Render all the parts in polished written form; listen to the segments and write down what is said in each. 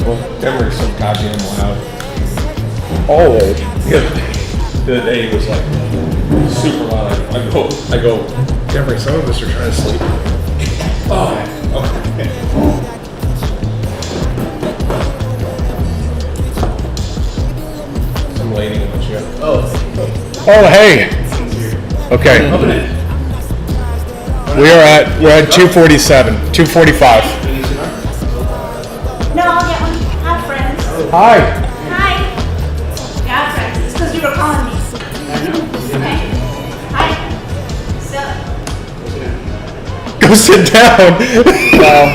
Well, Denver's so goddamn loud. Always. The other day he was like super loud. I go, Denver, some of us are trying to sleep. Oh, okay. Some lady in the chair. Oh, hey. Okay. We're at 247, 245. No, I'll get one. Have friends. Hi. Hi. Got friends. It's because you were calling me. Okay. Hi. So. Go sit down. Wow.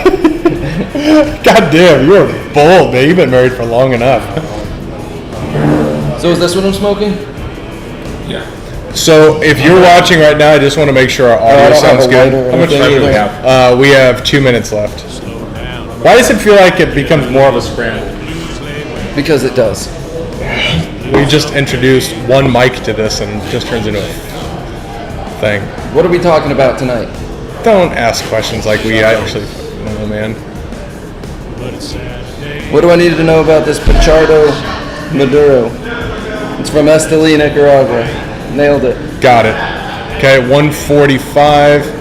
God damn, you are bold, man. You've been married for long enough. So is this what I'm smoking? Yeah. So if you're watching right now, I just want to make sure our audio sounds good. How much time do we have? We have 2 minutes left. Why does it feel like it becomes more of a scramble? Because it does. We just introduced one mic to this and it just turns into a thing. What are we talking about tonight? Don't ask questions like we actually know, man. What do I need to know about this Pichardo Maduro? It's from Esteli, Nicaragua. Nailed it. Got it. Okay, 145.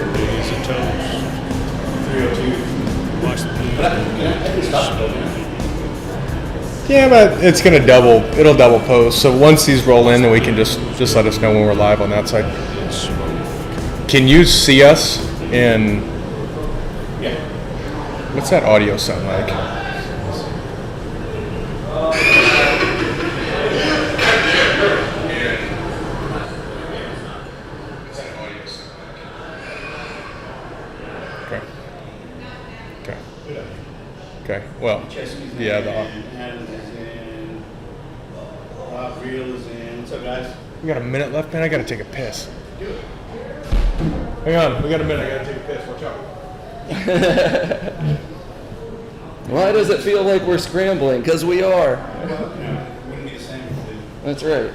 Yeah, but it's gonna double. It'll double post. So once these roll in, then we can just let us know when we're live on that side. Can you see us in? Yeah. What's that audio sound like? Okay. Okay. Okay. Well, yeah. Real is in. What's up, guys? We got a minute left, man. I gotta take a piss. Hang on, we got a minute. I gotta take a piss. Watch out. Why does it feel like we're scrambling? Because we are. Well, wouldn't be the same if we did. That's right.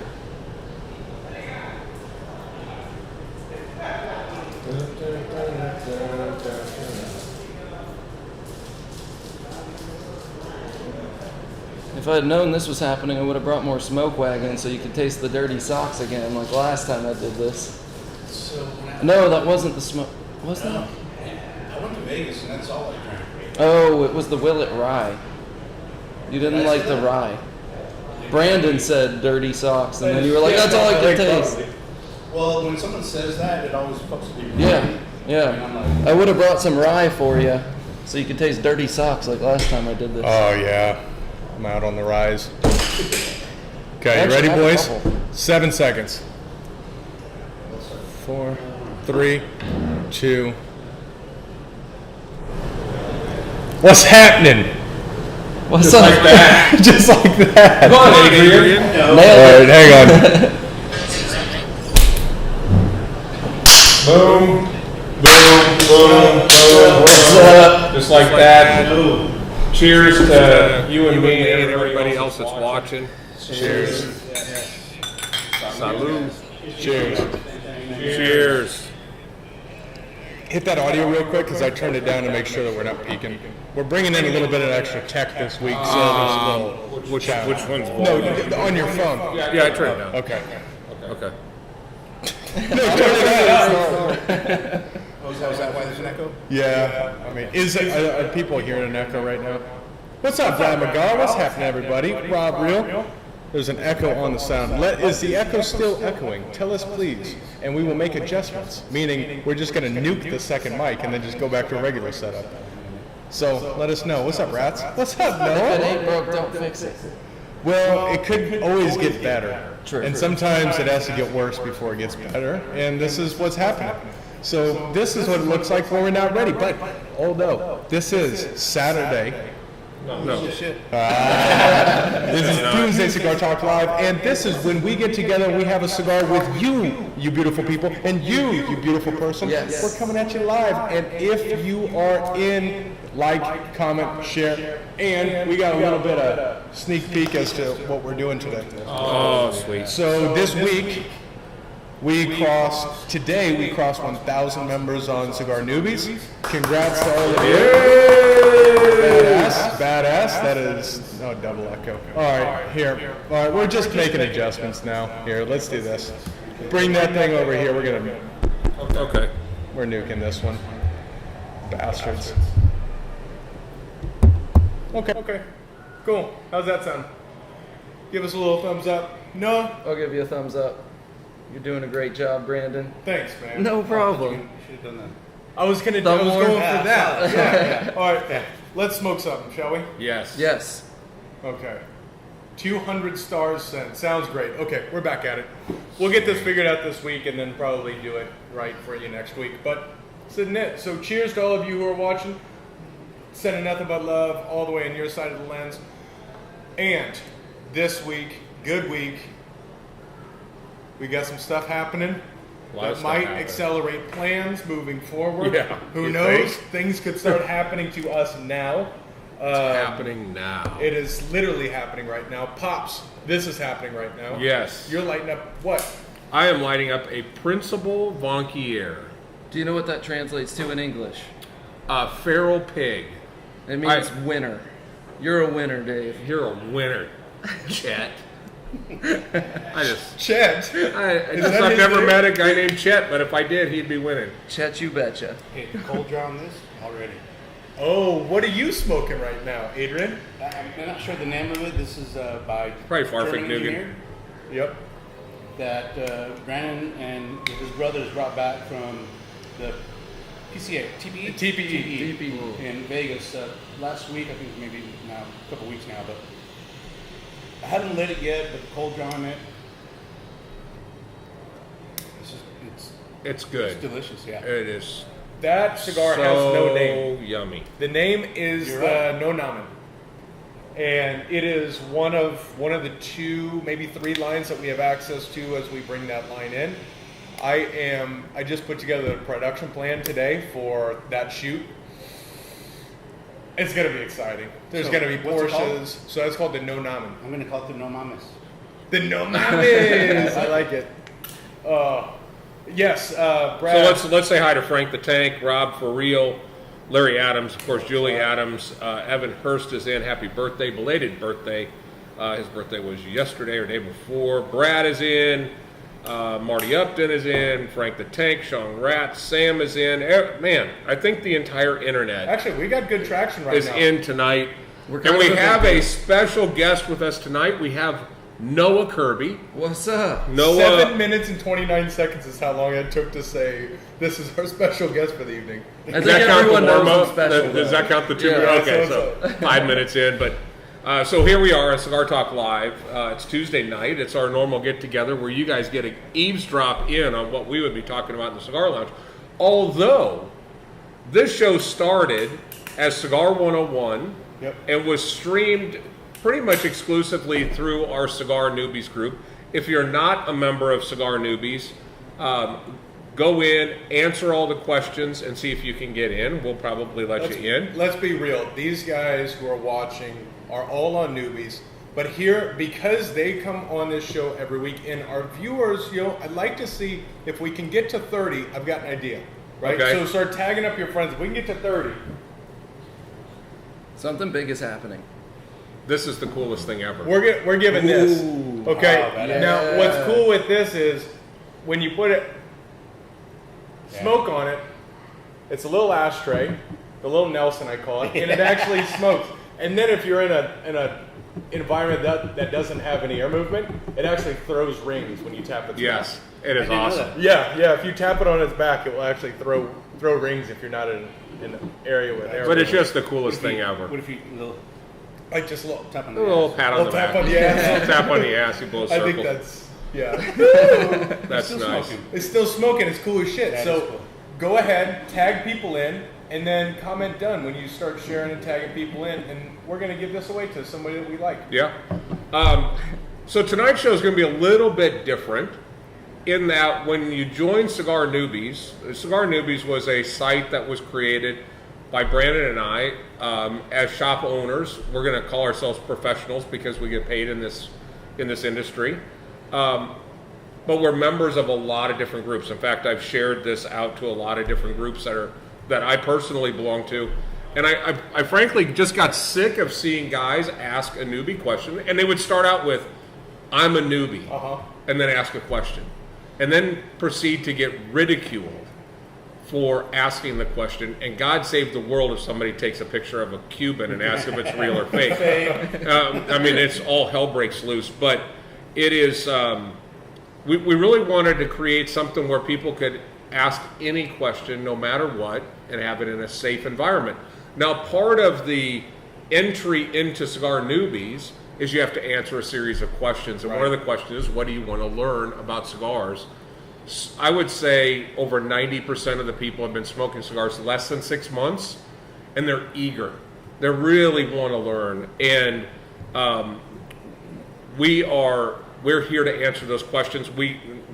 If I had known this was happening, I would have brought more smoke wagon so you could taste the dirty socks again, like last time I did this. So, No, that wasn't the smoke. Was that? I went to Vegas and that's all I drank. Oh, it was the Willet Rye. You didn't like the rye. Brandon said dirty socks, and then you were like, that's all I can taste. Well, when someone says that, it always fucks with you. Yeah, And yeah. I'm like, I would have brought some rye for you so you could taste dirty socks like last time I did this. Oh yeah, I'm out on the rise. Okay, you Actually, ready, I have a boys? couple. 7 seconds. 4, 3, 2. What's happening? What's Just up? like that. Just like that. Come on, Adrian. All Nailed right, it. hang on. Boom, boom, boom, boom. What's up? Just like that. Cheers to you and me and everybody else that's watching. Cheers. Salud. Cheers. Cheers. Hit that audio real quick because I turned it down to make sure that we're not peaking. We're bringing in a little bit of extra tech this week, so there's a little Which one's No, on your phone. Yeah, I turned it down. Okay. Okay. No, turn it up. oh, is that why there's an echo? Yeah, I mean, are people hearing an echo right now? What's up, Brad McGar? What's happening, everybody? Rob Real. There's an echo on the sound. Is the echo still echoing? Tell us, please, and we will make adjustments. Meaning, we're just going to nuke the second mic and then just go back to a regular setup. So let us know. What's up, Rats? What's up, If it Noah? ain't broke, don't fix it. Well, it could always get better. True. And sometimes it has to get worse before it gets better. And this is what's happening. So this is what it looks like when we're not ready. But, oh no, this is Saturday. No. Shit. This is Doomsday Cigar Talk Live. And this is when we get together and we have a cigar with you, you beautiful people, and you beautiful person. Yes. We're coming at you live. And if you are in, like, comment, share, and we got a little bit of sneak peek as to what we're doing today. Oh, sweet. So this week, today we crossed 1,000 members on Cigar Newbies. Congrats to all of you. Badass. That is no double echo. All right, here. All right, we're just making adjustments now. Here, let's do this. Bring that thing over here. Okay. We're nuking this one. Bastards. Okay. Cool. How's that sound? Give us a little thumbs up. No? I'll give you a thumbs up. You're doing a great job, Brandon. Thanks, man. No problem. You should have done that. I was going for that. Yeah. All right. Let's smoke something, shall we? Yes. Yes. Okay. 200 stars sent. Sounds great. Okay, we're back at it. We'll get this figured out this week and then probably do it right for you next week. But sitting it. So cheers to all of you who are watching. Sending nothing but love all the way on your side of the lens. And this week, good week, we got some stuff happening that might accelerate plans moving forward. Yeah, Who you knows? think? Things could start happening to us now. It's happening now. It is literally happening right now. Pops, this is happening right now. Yes. You're lighting up what? I am lighting up a Principal Vonquier. Do you know what that translates to in English? A feral pig. It means winner. You're a winner, Dave. You're a winner, Chet. Chet. I've never met a guy named Chet, but if I did, he'd be winning. Chet, you betcha. Hey, cold draw on this already. Oh, what are you smoking right now, Adrian? I'm not sure the name of it. This is by Probably Farfig German Nugan. engineer Yep. that Brandon and his brothers brought back from the PCA, TPE? TPE. In Vegas last week, I think maybe now, a couple weeks now, but I haven't lit it yet, but the cold draw on it, It's good. it's delicious, yeah. It is. That cigar has no name. Yummy. The name is You're right. No Namen. And it is one of the 2, maybe 3 lines that we have access to as we bring that line in. I just put together the production plan today for that shoot. It's going to be exciting. There's So, going to be what's it called? Porsches. So that's called the No Namen. I'm going to call it the No Mames. The No Mames. I like it. Yes, Brad. So let's say hi to Frank the Tank, Rob For Real, Larry Adams, of course, Julie Adams, Evan Hurst is in. Happy birthday, belated birthday. His birthday was yesterday or day before. Brad is in. Marty Upton is in. Frank the Tank, Sean Ratz, Sam is in. Man, I think the entire internet Actually, we got good traction right is now. in tonight. We're And kind we of have a special guest with us tonight. We have Noah Kirby. What's up? Noah, 7 minutes and 29 secods is how long it took to say this is our special guest for the evening. I does think that count everyone the knows warm-up? I'm special. Does that count the 2 minutes? Yeah, Okay, so so 5 minutes in. But so here we are on Cigar Talk Live. It's Tuesday night. It's our normal get-together where you guys get to eavesdrop in on what we would be talking about in the Cigar Lounge. Although this show started as Cigar 101 and was streamed pretty much exclusively through our Cigar Newbies group. If you're not a member of Cigar Newbies, go in, answer all the questions, and see if you can get in. We'll probably let you in. Let's be real. These guys who are watching are all on Newbies. But here, because they come on this show every week, and our viewers, I'd like to see if we can get to 30. I've got an idea, right? Okay. So start tagging up your friends. If we can get to 30. Something big is happening. This is the coolest thing ever. We're giving this. Okay. Oh, badass. Now, what's cool with this is when you put it, smoke on it, it's a little ashtray, the little Nelson I call it, and it actually smokes. And then if you're in a environment that doesn't have any air movement, it actually throws rings when you tap its Yes, it is I didn't know awesome. that. Yeah. If you tap it on its back, it will actually throw rings if you're not in an area with air. But it's movement. just the coolest thing ever. What if you little like just a little tap on A the little ass? pat on the tap back. on the ass. A little tap on the ass. You blow a I circle. think that's That's Still nice. smoking. It's still smoking. It's cool as shit. That So is cool. go ahead, tag people in, and then comment done when you start sharing and tagging people in. And we're going to give this away to somebody that we like. Yeah. So tonight's show is going to be a little bit different in that when you join Cigar Newbies, Cigar Newbies was a site that was created by Brandon and I as shop owners. We're going to call ourselves professionals because we get paid in this industry. But we're members of a lot of different groups. In fact, I've shared this out to a lot of different groups that I personally belong to. And I frankly just got sick of seeing guys ask a newbie question, and they would start out with, "I'm a newbie," and then ask a question, and then proceed to get ridiculed for asking the question. And God save the world if somebody takes a picture of a Cuban and asks if it's real or fake. I mean, it's all hell breaks loose. But it is. We really wanted to create something where people could ask any question, no matter what, and have it in a safe environment. Now, part of the entry into Cigar Newbies is you have to answer a series of questions. And one of the questions is, what do you want to learn about cigars? I would say over 90% of the people have been smoking cigars less than 6 months, and they're eager. They really want to learn. And we're here to answer those questions.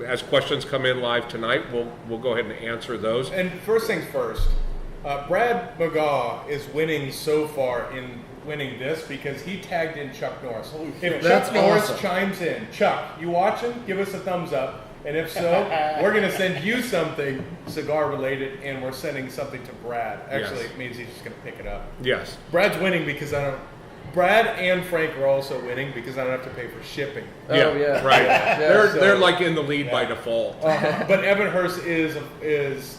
As questions come in live tonight, we'll go ahead and answer those. And first things first, Brad McGaw is winning so far in winning this because he tagged in Chuck Norris. If Chuck Norris chimes in, Chuck, you watching? Give us a thumbs up. And if so, we're going to send you something cigar related, and we're sending something to Brad. Actually, it means he's just going to pick it up. Yes. Brad's winning because Brad and Frank are also winning because I don't have to pay for shipping. Oh yeah, right. Yeah. They're like in the lead by default. But Evan Hurst is.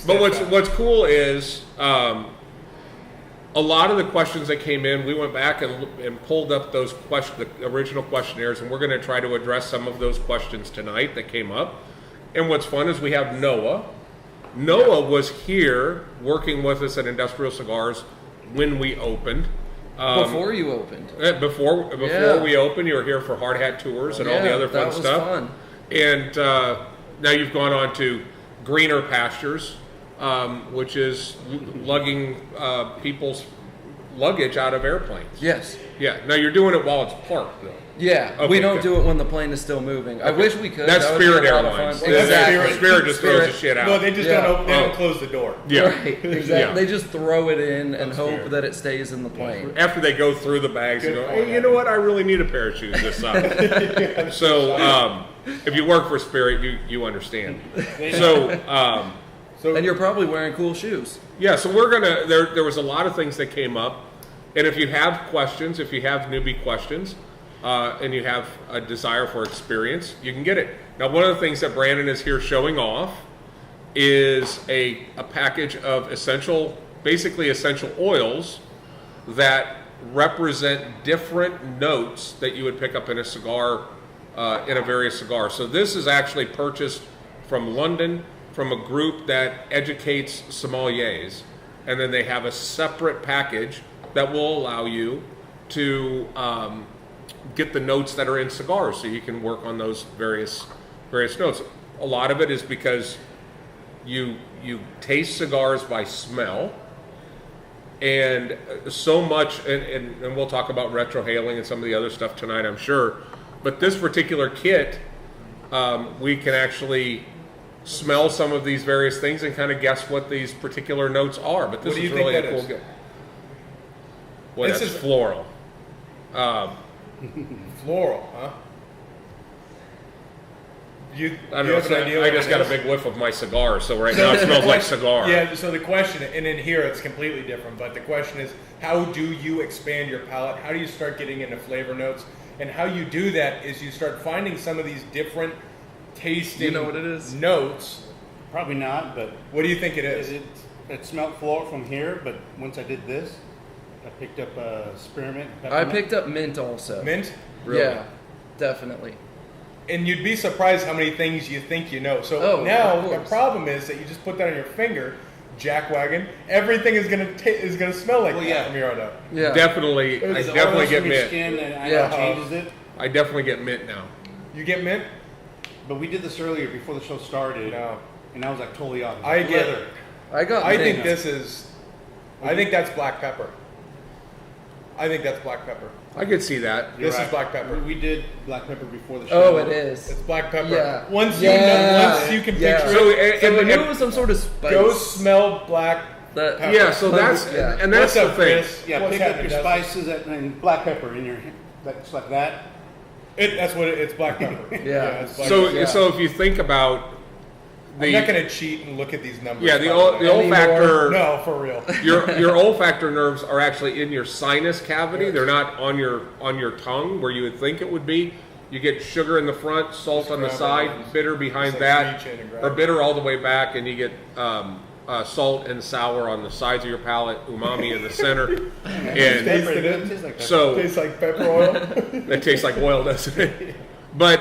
But what's cool is a lot of the questions that came in, we went back and pulled up the original questionnaires, and we're going to try to address some of those questions tonight that came up. And what's fun is we have Noah. Noah was here working with us at Industrial Cigars when we opened. Before you opened. Before we opened, you were here for hard hat tours and all the other fun stuff. Fun. And now you've gone on to Greener Pastures, which is lugging people's luggage out of airplanes. Yes. Yeah. Now you're doing it while it's parked, though. Yeah. Okay, we don't good. do it when the plane is still moving. I wish we could. That's That would be Spirit a lot of Airlines. fun. Exactly. Spirit just throws the shit out. No, they just don't. They don't close the door. Yeah. Right. Exactly. Yeah. They just throw it in and hope that it stays in the plane. After they go through the bags and go, hey, you know what? I really need a pair of shoes this summer. So if you work for Spirit, you understand. So And you're probably wearing cool shoes. yeah, so we're gonna. There was a lot of things that came up, and if you have questions, if you have newbie questions, and you have a desire for experience, you can get it. Now, one of the things that Brandon is here showing off is a package of basically essential oils that represent different notes that you would pick up in a cigar, in a various cigar. So this is actually purchased from London, from a group that educates sommeliers, and then they have a separate package that will allow you to get the notes that are in cigars, so you can work on those various notes. A lot of it is because you taste cigars by smell, and so much, and we'll talk about retrohaling and some of the other stuff tonight, I'm sure. But this particular kit, we can actually smell some of these various things and kind of guess what these particular notes are. But this is really a cool gift. Well, This that's is- floral. Floral, huh? I don't know. I just got a big whiff of my cigar, so right now it smells like cigar. Yeah, so the question, and in here it's completely different, but the question is, how do you expand your palate? How do you start getting into flavor notes? And how you do that is you start finding some of these different tasting You know what it is? notes. Probably not, but What do you think it is? it smelled floral from here, but once I did this, I picked up spearmint. I peppermint. picked up mint also. Mint? Yeah, definitely. And you'd be surprised how many things you think you know. So Oh, now of the course. problem is that you just put that on your finger, jackwagon, everything is gonna smell like Well, that yeah. from here on out. Yeah. Definitely, I It's the definitely oils get from your mint. skin and I Yeah. know it changes it. I definitely get mint now. You get mint? But we did this earlier before the show started. No. And I was like totally off. I get Leather. I got I mint. think this is. I think that's black pepper. I think that's black pepper. I could see that. You're This is right. black pepper. We did black pepper before the show. Oh, it is. It's black pepper. Yeah. Once Yeah. you can Yeah. picture So, it, and- So I knew and- it was some sort of spice. go smell black. That, pepper. yeah, so that's Yeah. and that's What's the up, thing. Chris? Yeah, What's pick up happening, your Dustin? spices and black pepper in your that's like that. That's what it's black pepper. Yeah. it's black So pepper. so if you think about I'm not going to cheat and look at these numbers. Yeah, the olfactor. No, for real. Your olfactor nerves are actually in your sinus cavity. They're not on your tongue where you would think it would be. You get sugar in the front, salt on the side, bitter behind that, or bitter all the way back, and you get salt and sour on the sides of your palate, umami in the center. And so tastes like pepper oil. That tastes like oil, doesn't it? But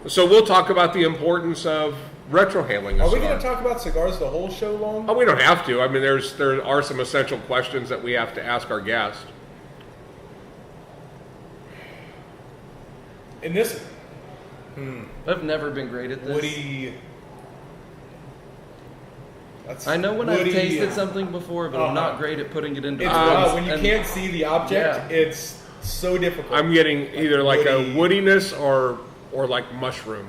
so we'll talk about the importance of retrohaling. Are we going to talk about cigars the whole show long? Oh, we don't have to. I mean, there are some essential questions that we have to ask our guests. And this, I've never been great at this. woody. I know when I've tasted something before, but I'm not great at putting it into It's words. when you can't see the object, it's so difficult. I'm getting either like a woodiness or like mushroom.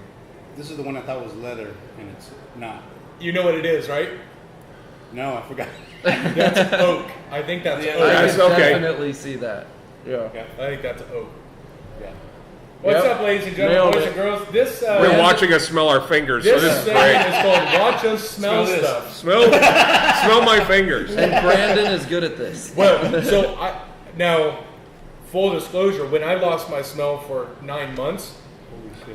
This is the one I thought was leather, and it's not. You know what it is, right? No, I forgot. That's oak. I think that's I oak. That's can okay. definitely see that. Yeah. Yeah, I think that's oak. Yeah. What's Yep. up, ladies and gentlemen, Nailed boys it. and girls? This We're watching us smell our fingers, so this this is segment great. is called "Watch Us Smell Smell this. Stuff." Smell my fingers. And Brandon is good at this. Well, so now, full disclosure, when I lost my smell for 9 months,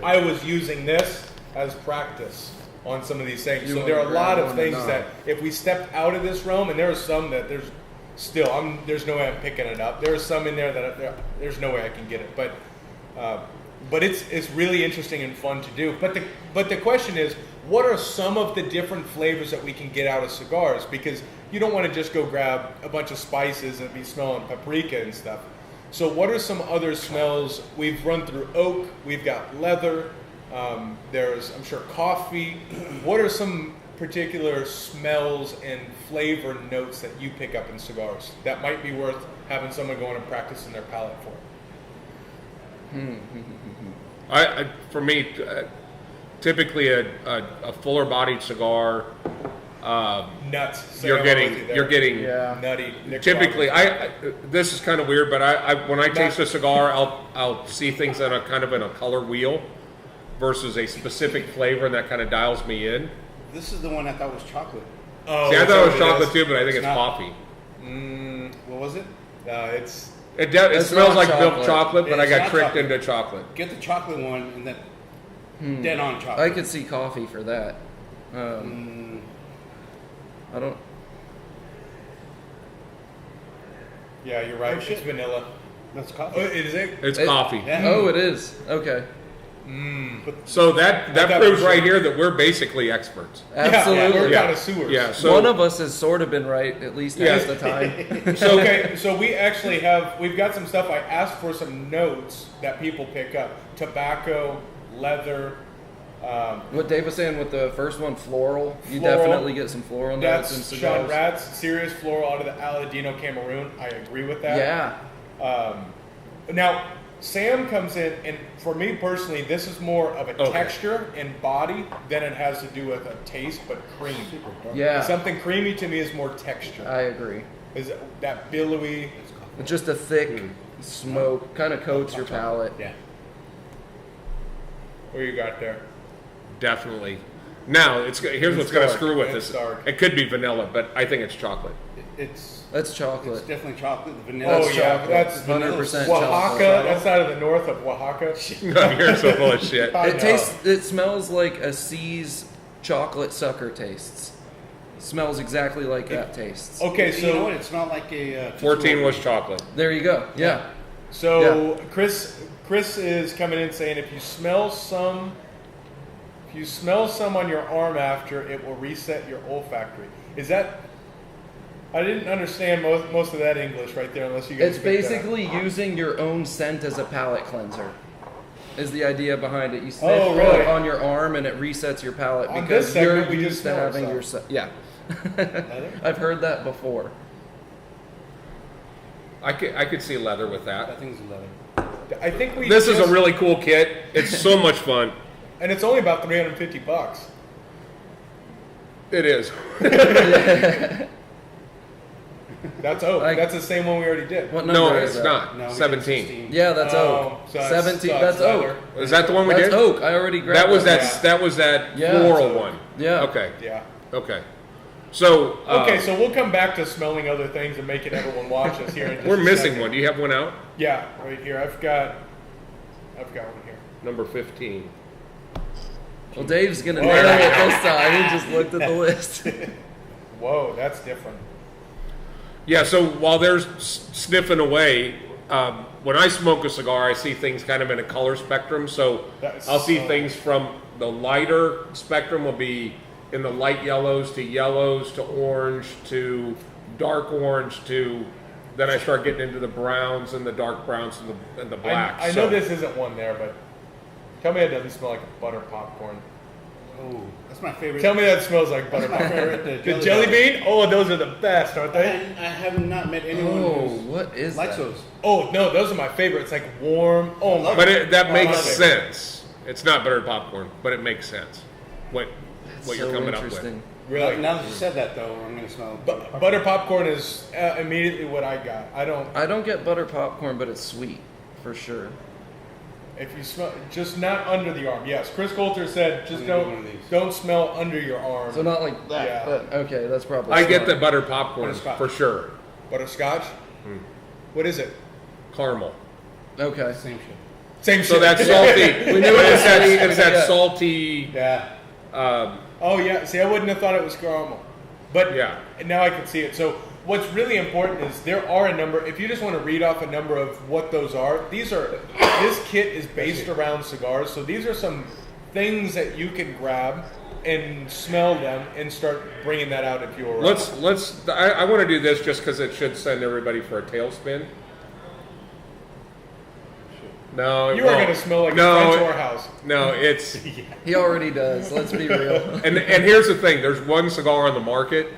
I was using this as practice on some of these things. You So wanna there are a lot grab of one or things not? that if we stepped out of this realm, and there are some that there's no way I'm picking it up. There are some in there that there's no way I can get it, but it's really interesting and fun to do. But the question is, what are some of the different flavors that we can get out of cigars? Because you don't want to just go grab a bunch of spices and be smelling paprika and stuff. So what are some other smells? We've run through oak. We've got leather. There's, I'm sure, coffee. What are some particular smells and flavor notes that you pick up in cigars that might be worth having someone go in and practice in their palate for? For me, typically a fuller bodied cigar. Nuts. Say You're I'm getting with you there. you're getting Yeah. nutty. Nick typically Roberts. this is kind of weird, but when I taste a cigar, I'll see things in a kind of in a color wheel versus a specific flavor, and that kind of dials me in. This is the one I thought was chocolate. Oh, See, I is thought that it was what chocolate is? too, but I think it's not. coffee. What was it? It's It It's smells not like milk chocolate. chocolate, but I It's got not tricked chocolate. into chocolate. Get the chocolate one, and then dead on chocolate. I could see coffee for that. I don't. yeah, you're right. Oh, shit. It's vanilla. That's Oh, coffee. is it? It's It- coffee. Yeah. Oh, it is. Okay. So that thought proves for right sure. here that we're basically experts. Absolutely. Yeah, we're Yeah. connoisseurs. Yeah. So One of us has sort of been right at least half the time. So okay, so we actually we've got some stuff. I asked for some notes that people pick up: tobacco, leather. What Dave was saying with the first one, floral. You Floral. definitely get some floral notes in That's cigars. Sean Rat's serious floral out of the Aladino Cameroon. I agree with that. Yeah. Now, Sam comes in, and for me personally, this is more of a Okay. texture and body than it has to do with a taste, but cream. Yeah. Something creamy to me is more texture. I agree. Is that billowy? Just a thick smoke kind of coats your palate. Yeah. What you got there? definitely. Now here's what's going to dark. screw with It's this. dark. It could be vanilla, but I think it's chocolate. It's That's chocolate. it's definitely chocolate. The vanilla. Oh yeah, chocolate. that's 100% Oaxaca. chocolate. That's out of the north of Oaxaca. No, you're so full of shit. I know. It smells like a C's chocolate sucker tastes. It smells exactly like that tastes. Okay, You know what? so It smelled like a. 14 was chocolate. There you go. Yeah. Chris is coming in saying if you smell some on your arm after, it will reset your olfactory. Is that? I didn't understand most of that English right there, unless you guys. It's picked that up. basically using your own scent as a palate cleanser. Is the idea behind it? You sniff Oh, really? on your arm and it resets your palate On because this segment, you're we used just to smell having your yeah. I've heard that before. I could see leather with that. That thing's leather. I think we. This is a just- really cool kit. It's so much fun. and it's only about $350. It is. That's oak. Like- That's the same one we already did. What number No, is it's that? not. No, we did 17. 16. Yeah, that's oak. So that 17. sucks, That's oak. Tyler. Is that the one we That's did? oak. I already grabbed That was that. Yeah. That was that Yeah. floral So- one. Yeah. Okay. Yeah. Okay. So. Okay, so we'll come back to smelling other things and making everyone watch us here. In just we're a missing second. one. Do you have one out? Yeah, right here. I've got one here. Number 15. Well, Dave's gonna nail it this time. He just looked at the list. Whoa, that's different. Yeah. So while they're sniffing away, when I smoke a cigar, I see things kind of in a color spectrum. So That's I'll see so- things from the lighter spectrum will be in the light yellows to orange to dark orange to. Then I start getting into the browns and the dark browns and the blacks. I know So- this isn't one there, but tell me it doesn't smell like butter popcorn. Oh, that's my favorite. Tell me that smells like butter That's my popcorn. favorite. The jelly bean? Oh, those are the best, aren't they? I have not met anyone Oh, who what is likes that? those. Oh no, those are my favorite. It's like warm. Oh my. But that I makes love it. sense. It's not buttered popcorn, but it makes sense. What you're So coming up interesting. with. Really. Now that you said that, though, I'm gonna smell. Butter popcorn is immediately what I got. I don't. get butter popcorn, but it's sweet for sure. If you smell, just not under the arm. Yes, Chris Coulter said just One of these. don't smell under your arm. So not like that. Yeah. But okay, that's probably. I get the smart. buttered popcorn Butterscotch. for sure. Butterscotch. What is it? Caramel. Okay. Same shit. Same So shit. that's salty. We knew it was sweet. It's that Yeah. salty. Yeah. Oh yeah. See, I wouldn't have thought it was caramel, but Yeah. now I can see it. So what's really important is there are a number. If you just want to read off a number of what those are, these are. This kit is based around cigars, so these are some things that you can grab and smell them and start bringing that out if you're. Let's. I want to do this just because it should send everybody for a tailspin. No, it You are won't. going to smell like No, a French whorehouse. No, it's. He already does. Let's be real. And here's the thing: there's one cigar on the market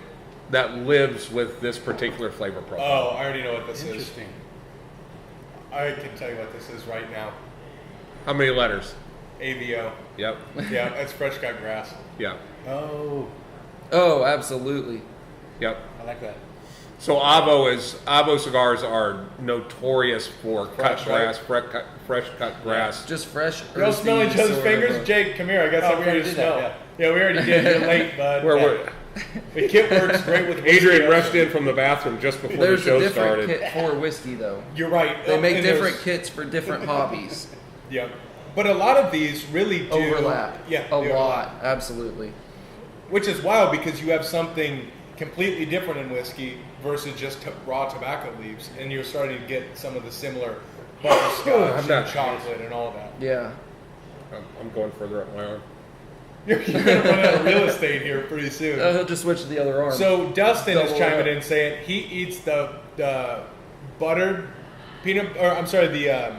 that lives with this particular flavor profile. Oh, I already know what this is. Interesting. I can tell you what this is right now. How many letters? AVO. Yep. Yeah, that's fresh cut grass. Yeah. Oh, Oh, absolutely. Yep. I like that. So Avo cigars are notorious for cut Fresh, grass, fresh cut grass. Just fresh. Y'all smell earthy each other's sort of fingers? a- Jake, come here. I got Oh, something we for you to already did that, smell. Yeah, we already did. You're late, bud. Where Yeah. we're, The kit works great with whiskey. Adrian rushed in from the bathroom just before There's the a show different started. kit for whiskey, though. You're right. They make And different there's- kits for different hobbies. Yeah. But a lot of these really do Overlap. Yeah, A they lot. overlap. Absolutely. Which is wild because you have something completely different in whiskey versus just raw tobacco leaves, and you're starting to get some of the similar butterscotch I'm not- and chocolate and all that. Yeah. I'm going further up my arm. You're going to run out of real estate here pretty soon. He'll just switch to the other arm. So Dustin is Double chiming up. in saying he eats the buttered peanut, or I'm sorry, the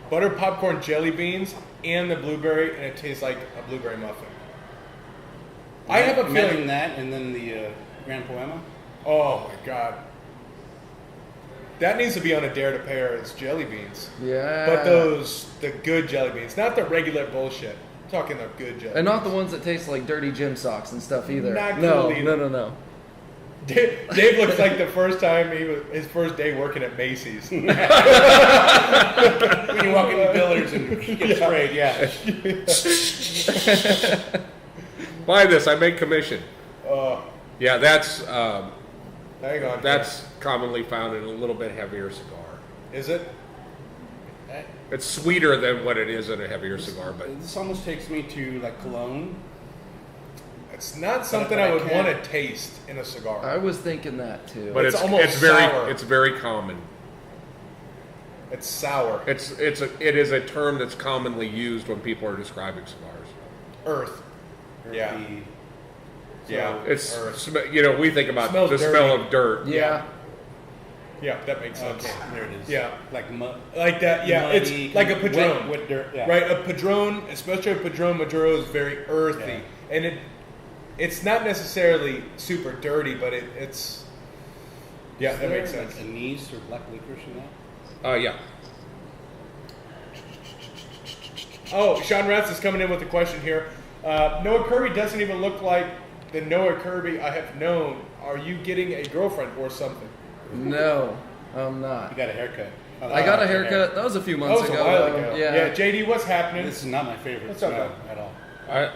buttered popcorn jelly beans and the blueberry, and it tastes like a blueberry muffin. I have a Imagine feeling. that, and then the Grand Poema. Oh my god, that needs to be on a dare to pair as jelly beans. Yeah. But the good jelly beans, not the regular bullshit. I'm talking the good jelly. And not the ones that taste like dirty gym socks and stuff either. Not no, cool either. no. Dave looks like the first time his first day working at Macy's. When you walk into Billards and get sprayed, yeah. Buy this, I make commission. Oh, Yeah, that's hang on. that's commonly found in a little bit heavier cigar. Is it? It's sweeter than what it is in a heavier cigar, but This almost takes me to like cologne. It's not something but I I would can't- want to taste in a cigar. I was thinking that too. but It's it's almost very sour. it's very common. It's sour. It is a term that's commonly used when people are describing cigars. Earth. Yeah. Earthy. Yeah. It's Earth. we think about Smells the smell dirty. of dirt. yeah. Yeah, that makes sense. Okay, there it is. Yeah. Like mud. Like that, yeah. Muddy, It's like a Padron. Wet dirt. Yeah. Right? A Padron, especially a Padron Maduro, is very earthy. Yeah. And it's not necessarily super dirty, but it's. Yeah, that makes sense. Like anise or black licorice in that. Yeah. Oh, Sean Ratz is coming in with a question here. Noah Kirby doesn't even look like the Noah Kirby I have known. Are you getting a girlfriend or something? No, I'm You not. got a haircut. I got a haircut. That was a few That months was ago. a while ago. Yeah. JD, what's happening? This is not my favorite What's up, smell man? at all.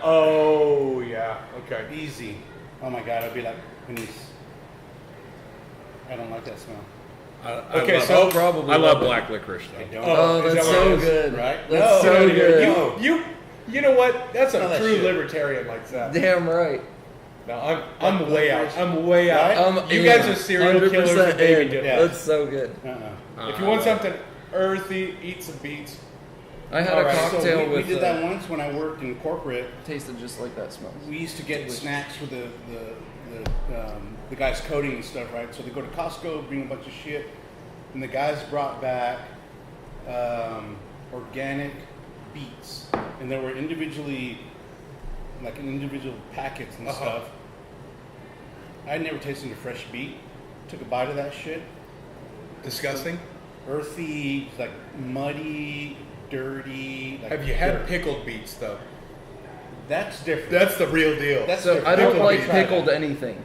Oh, yeah. Okay. Easy. Oh my god, I'd be like, Denise. I don't like that smell. Okay, love- so probably I love love it. black licorice I though. don't. Oh, is that's that what so it is? good. Right? That's No. so You, good. you know what? That's a Smell that true shit. libertarian likes that. Damn right. No, I'm way out. I'm way Right? out. You guys are serial killers 100% and baby in. dippers. Yeah. That's so good. If you want something earthy, eat some beets. I had All a right, So cocktail we with did that once when I worked in corporate. tasted just like that smell. We used to get snacks for the guys coding and stuff, right? So they go to Costco, bring a bunch of shit, and the guys brought back organic beets, and they were individually, like in individual packets and stuff. I'd never tasted a fresh beet. Took a bite of that shit. Disgusting. Earthy, like muddy, dirty. Like Have you had dirt. pickled beets though? That's different. That's the real deal. That's So different. I don't Pickled like beets. pickled anything.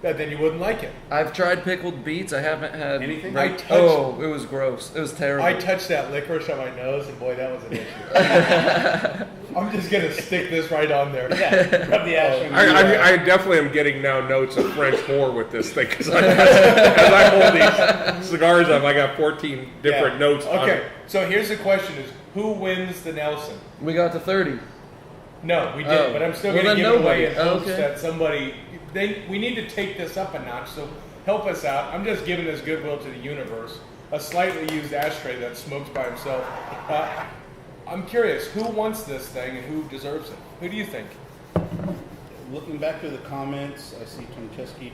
Then you wouldn't like it. I've tried pickled beets. I haven't had Anything? I touched- Oh, it was gross. It was terrible. I touched that licorice on my nose, and boy, that was an issue. I'm just gonna stick this right on there. Yeah, rub the ash on your I definitely am getting now notes of French whore with this thing because as I hold these cigars up, I got 14 different Yeah. notes. on Okay, it. so here's the question: Is who wins the Nelson? We got to 30. No, we didn't, Oh. but I'm still Well, going to then give it nobody. away in hopes Okay. that somebody. We need to take this up a notch. So help us out. I'm just giving this goodwill to the universe. A slightly used ashtray that smokes by himself. I'm curious, who wants this thing and who deserves it? Who do you think? Looking back through the comments, I see Tomaszewski.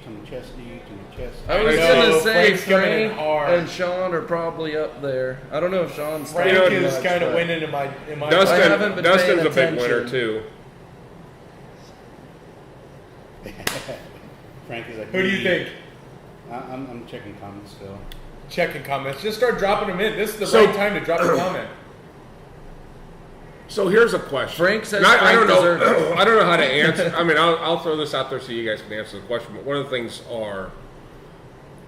I was know, gonna say Frank's coming in Frank hard. and Sean are probably up there. I don't know if Sean's Frank talking is much, kind of but- winning in my. I haven't been Dustin's paying a big winner attention. too. Frank is like, Who do you think? I'm checking comments still. Checking comments. Just start dropping them in. This is the So- right time to drop a comment. So here's a question. Frank says And I Frank don't know. deserves it. I don't know how to answer. I mean, I'll throw this out there so you guys can answer the question. But one of the things are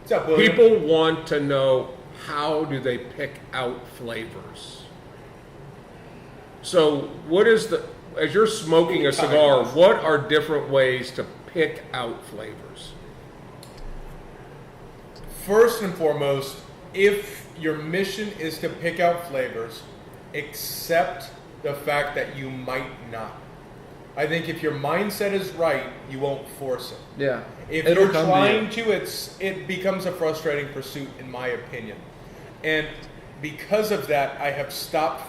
What's up, William? people want to know how do they pick out flavors. So what is the as you're smoking a cigar? What are different ways to pick out flavors? First and foremost, if your mission is to pick out flavors, accept the fact that you might not. I think if your mindset is right, you won't force it. Yeah. If It'll you're come trying to you. to, it becomes a frustrating pursuit, in my opinion. And because of that, I have stopped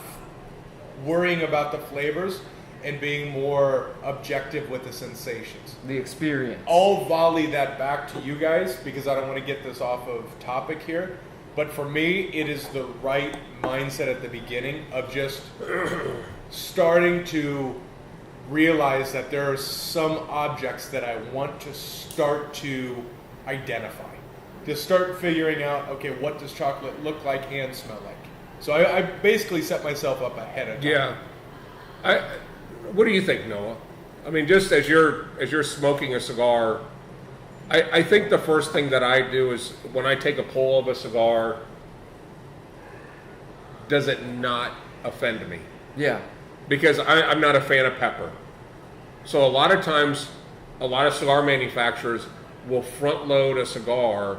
worrying about the flavors and being more objective with the sensations. The experience. I'll volley that back to you guys because I don't want to get this off of topic here. But for me, it is the right mindset at the beginning of just starting to realize that there are some objects that I want to start to identify. To start figuring out, okay, what does chocolate look like and smell like? So I basically set myself up ahead of time. Yeah. What do you think, Noah? I mean, just as you're smoking a cigar, I think the first thing that I do is when I take a pull of a cigar, does it not offend me? Yeah. Because I'm not a fan of pepper. So a lot of times, a lot of cigar manufacturers will front load a cigar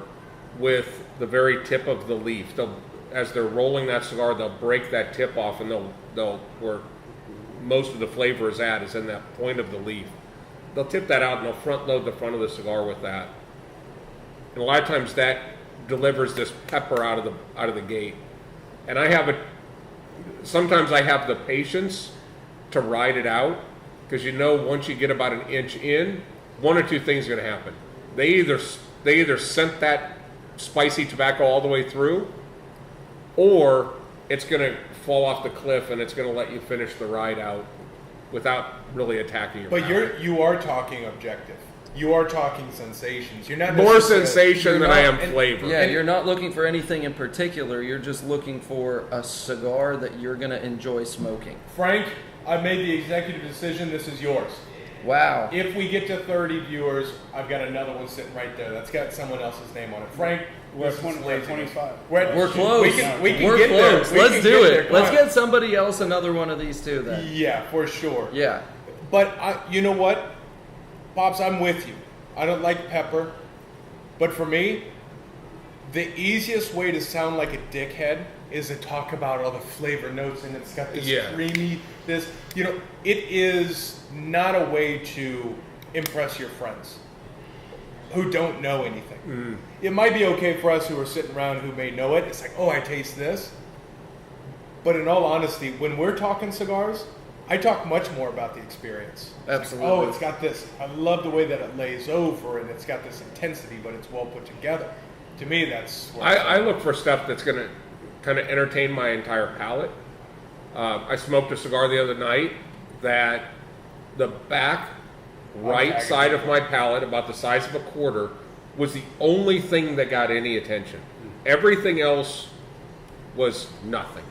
with the very tip of the leaf. As they're rolling that cigar, they'll break that tip off, and they'll where most of the flavor is at is in that point of the leaf. They'll tip that out and they'll front load the front of the cigar with that. And a lot of times that delivers this pepper out of the gate. And sometimes I have the patience to ride it out, because once you get about an inch in, one or two things are going to happen. They either sent that spicy tobacco all the way through, or it's going to fall off the cliff and it's going to let you finish the ride out without really attacking your But palate. you are talking objective. You are talking sensations. You're not More necessarily- sensation you're than not- I am and- flavor. Yeah, you're not looking for anything in particular. You're just looking for a cigar that you're going to enjoy smoking. Frank, I made the executive decision. This is yours. Wow. If we get to 30 viewers, I've got another one sitting right there. That's got someone else's name on it. Frank, We're this at is 20, we're at laziness. 25. We're close. We can We're get there. close. We Let's can do get it. there. Come Let's on. get somebody else another one of these too then. Yeah, for sure. Yeah. But you know what, Pops, I'm with you. I don't like pepper, but for me, the easiest way to sound like a dickhead is to talk about all the flavor notes, and it's got this creamy, this, you know, it is not a way to impress your friends who don't know anything. It might be okay for us who are sitting around who may know it. It's like, oh, I taste this. But in all honesty, when we're talking cigars, I talk much more about the experience. Absolutely. Like, oh, it's got this. I love the way that it lays over, and it's got this intensity, but it's well put together. To me, that's. I look for stuff that's going to kind of entertain my entire palate. I smoked a cigar the other night that the back right side of my palate, about the size of a quarter, was the only thing that got any attention. Everything else was nothing.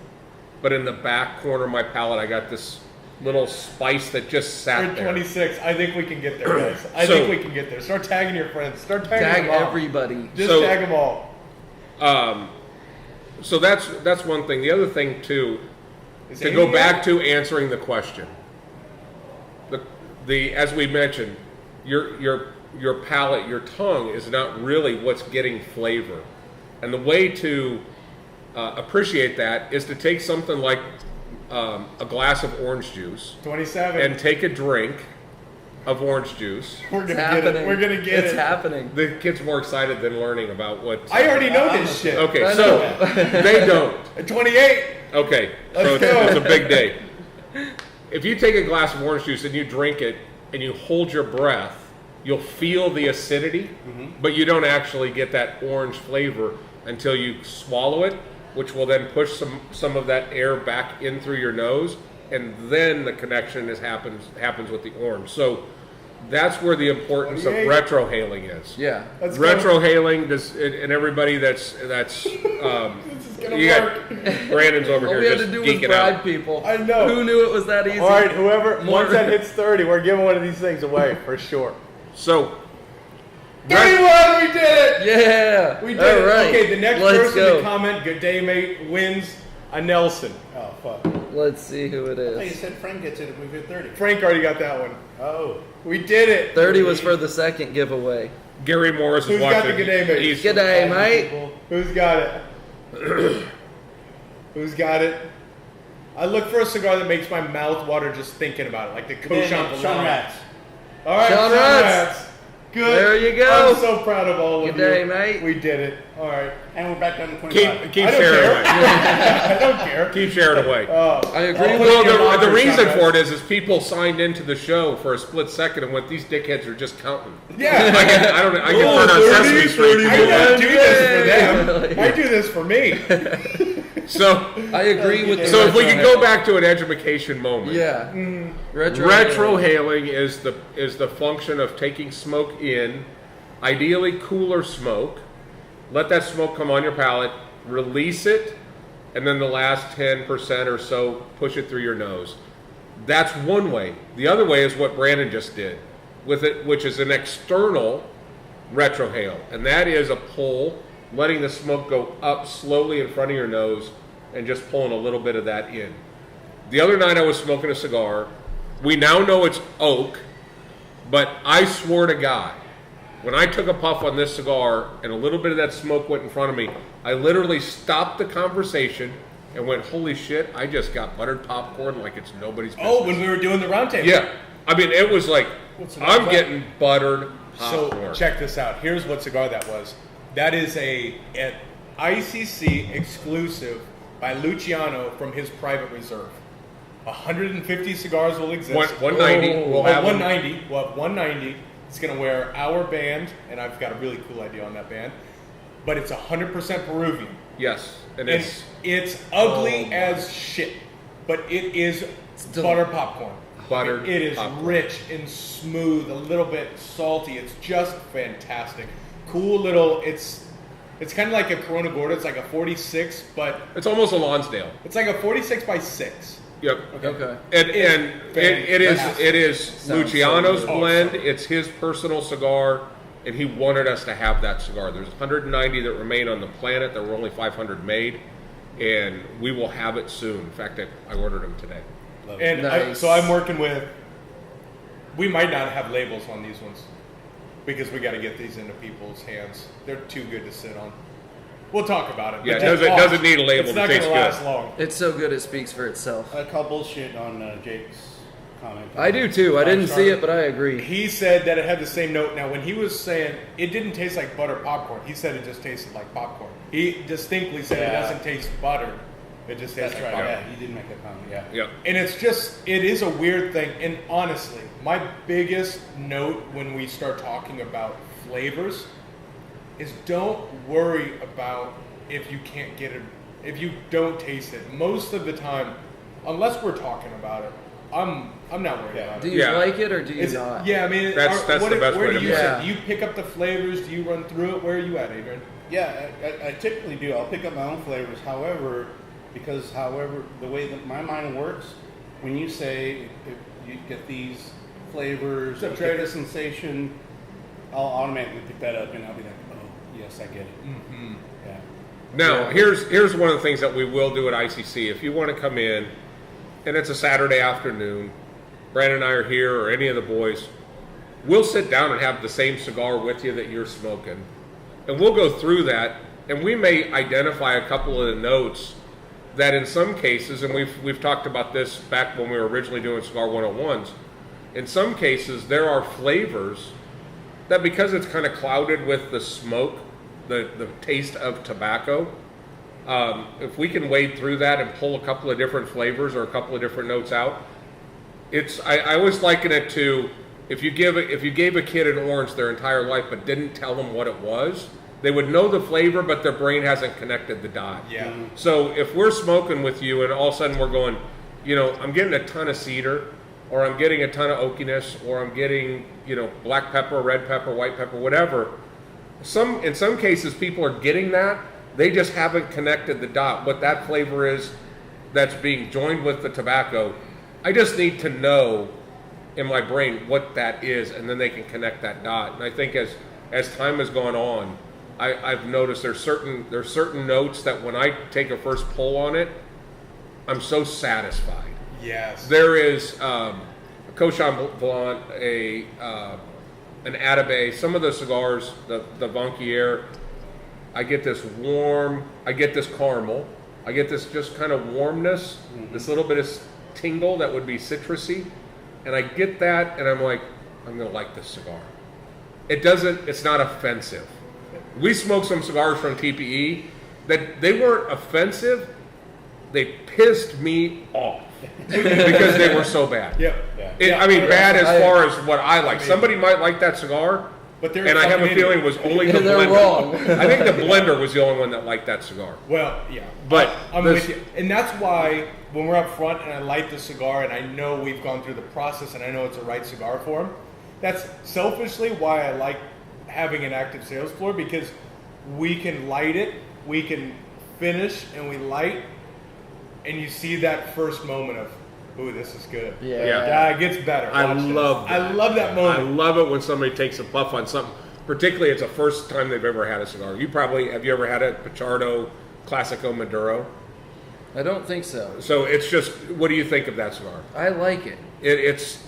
But in the back corner of my palate, I got this little spice that just sat We're there. 26. I think we can get there, guys. I So- think we can get there. Start tagging your friends. Start tagging Tag them all. everybody. Just So- tag them all. So that's one thing. The other thing too, Is to go anything back else? to answering the question. The as we mentioned, your palate, your tongue is not really what's getting flavor, and the way to appreciate that is to take something like a glass of orange juice 27. and take a drink of orange juice. We're It's gonna get happening. it. We're gonna get It's it. happening. The kid's more excited than learning about what. I already know this shit. Okay, I so know. they don't. At 28. Okay, so Let's go. it's a big day. If you take a glass of orange juice and you drink it and you hold your breath, you'll feel the acidity, but you don't actually get that orange flavor until you swallow it, which will then push some of that air back in through your nose, and then the connection happens with the orange. So that's where the importance of 28. retrohaling is. Yeah. Let's go. Retrohaling does, and everybody that's This is gonna you work. got Brandon's over All here we had just to do was geeking bribe out. people. I know. Who knew it was that easy? All right, whoever, More- once that hits 30, we're giving one of these things away for sure. So 31, we did it! Yeah. We did All it. right. Okay, the next Let's person go. to comment, good day, mate, wins a Nelson. Oh, fuck. Let's see who it I thought you is. said Frank gets it if we hit 30. Frank already got that one. Oh. We did it. 30 was for the second giveaway. Gary Morris is Who's got watching. the good day, mate? He's- G'day, mate. Who's got it? Who's got it? I look for a cigar that makes my mouth water just thinking about it, like the Cochon Sean Rats. All right, Sean Sean Rats. Rats. Good. There you go. I'm so proud of all of Good day, you. mate. We did it. All right. And we're back down to 25. keep I don't sharing care. away. I don't care. Keep sharing away. I agree I'll with put it in your Well, locker, the reason Sean for it Rats. is people signed into the show for a split second and went, these dickheads are just counting. Yeah. I get turned on Sesame Street. I don't do this for them. Yeah. I do this for me. So, I agree with the so if we could retro go back to an education moment. Yeah. Retro. Retrohaling is the function of taking smoke in, ideally cooler smoke, let that smoke come on your palate, release it, and then the last 10% or so push it through your nose. That's one way. The other way is what Brandon just did with it, which is an external retrohale, and that is a pull, letting the smoke go up slowly in front of your nose and just pulling a little bit of that in. The other night I was smoking a cigar. We now know it's oak, but I swore to God, when I took a puff on this cigar and a little bit of that smoke went in front of me, I literally stopped the conversation and went, holy shit, I just got buttered popcorn like it's nobody's business. Oh, when we were doing the roundtable. Yeah. I mean, it was like, What's I'm that? getting buttered popcorn. So check this out. Here's what cigar that was. That is an ICC exclusive by Luciano from his private reserve. 150 cigars will exist. 190. We'll have 190. We'll have 190. It's going to wear our band, and I've got a really cool idea on that band. But it's 100% Peruvian. Yes. And And it's it's ugly as shit, but it is butter popcorn. buttered It is popcorn. rich and smooth, a little bit salty. It's just fantastic. Cool little. It's kind of like a Corona Gorda. It's like a 46, but It's almost a Lonsdale. it's like a 46 by 6. Yep. Okay. And it is Sounds Luciano's so good. blend. It's his personal cigar, and he wanted us to have that cigar. There's 190 that remain on the planet. There were only 500 made, and we will have it soon. In fact, I ordered them today. And Nice. so I'm working with. We might not have labels on these ones because we got to get these into people's hands. They're too good to sit on. We'll talk about it. Yeah, but it just doesn't watch. need a label It's to not taste gonna last good. long. It's so good it speaks for itself. I call bullshit on Jake's comment. I do too. I didn't see it, but I agree. He said that it had the same note. Now, when he was saying it didn't taste like butter popcorn, he said it just tasted like popcorn. He distinctly said it Yeah. doesn't taste buttered. It just tastes That's like right. popcorn. Yeah, he did make that comment. Yeah. Yep. And it's just, it is a weird thing. And honestly, my biggest note when we start talking about flavors is don't worry about if you can't get it, if you don't taste it. Most of the time, unless we're talking about it, I'm not worried about Do it. you Yeah. like it or do you Is it- not? yeah, I mean, That's the best where way do to you put it. sit? Yeah. Do you pick up the flavors? Do you run through it? Where are you at, Adrian? Yeah, I typically do. I'll pick up my own flavors. However, the way that my mind works, when you say if you get these flavors, What's up, you get Trader? the sensation, I'll automatically pick that up and I'll be like, oh, yes, I get it. Mm-hmm. Yeah. Now, here's one of the things that we will do at ICC. If you want to come in, and it's a Saturday afternoon, Brandon and I are here, or any of the boys, we'll sit down and have the same cigar with you that you're smoking. And we'll go through that, and we may identify a couple of the notes that in some cases, and we've talked about this back when we were originally doing Cigar 101s, in some cases there are flavors that because it's kind of clouded with the smoke, the taste of tobacco, if we can wade through that and pull a couple of different flavors or a couple of different notes out, I always liken it to if you gave a kid an orange their entire life but didn't tell them what it was, they would know the flavor, but their brain hasn't connected the dot. Yeah. So if we're smoking with you and all of a sudden we're going, I'm getting a ton of cedar, or I'm getting a ton of oakiness, or I'm getting, black pepper, red pepper, white pepper, whatever. In some cases, people are getting that. They just haven't connected the dot. What that flavor is that's being joined with the tobacco, I just need to know in my brain what that is, and then they can connect that dot. And I think as time has gone on, I've noticed there's certain notes that when I take a first pull on it, I'm so satisfied. Yes. There is a Cochon Blanc, an Atabey, some of the cigars, the Vanquier, I get this warm, I get this caramel, I get this just kind of warmness, this little bit of tingle that would be citrusy, and I get that, and I'm like, I'm gonna like this cigar. It's not offensive. We smoked some cigars from TPE that they weren't offensive, they pissed me off because they were so bad. Yep. Bad as far as what I like. Somebody might like that cigar, But they're and I have a fucking feeling it was only the They're blender. wrong. I think the blender was the only one that liked that cigar. Well, yeah. But I'm this- with you. And that's why when we're up front and I light the cigar and I know we've gone through the process and I know it's the right cigar for him, that's selfishly why I like having an active sales floor, because we can light it, we can finish, and we light, and you see that first moment of, ooh, this is good. Yeah. Yeah. It gets better. I Watch this. love that. I love that I moment. love it when somebody takes a puff on something. Particularly, it's the first time they've ever had a cigar. Have you ever had a Pichardo Classico Maduro? I don't think so. So it's just, what do you think of that cigar? I like it. It's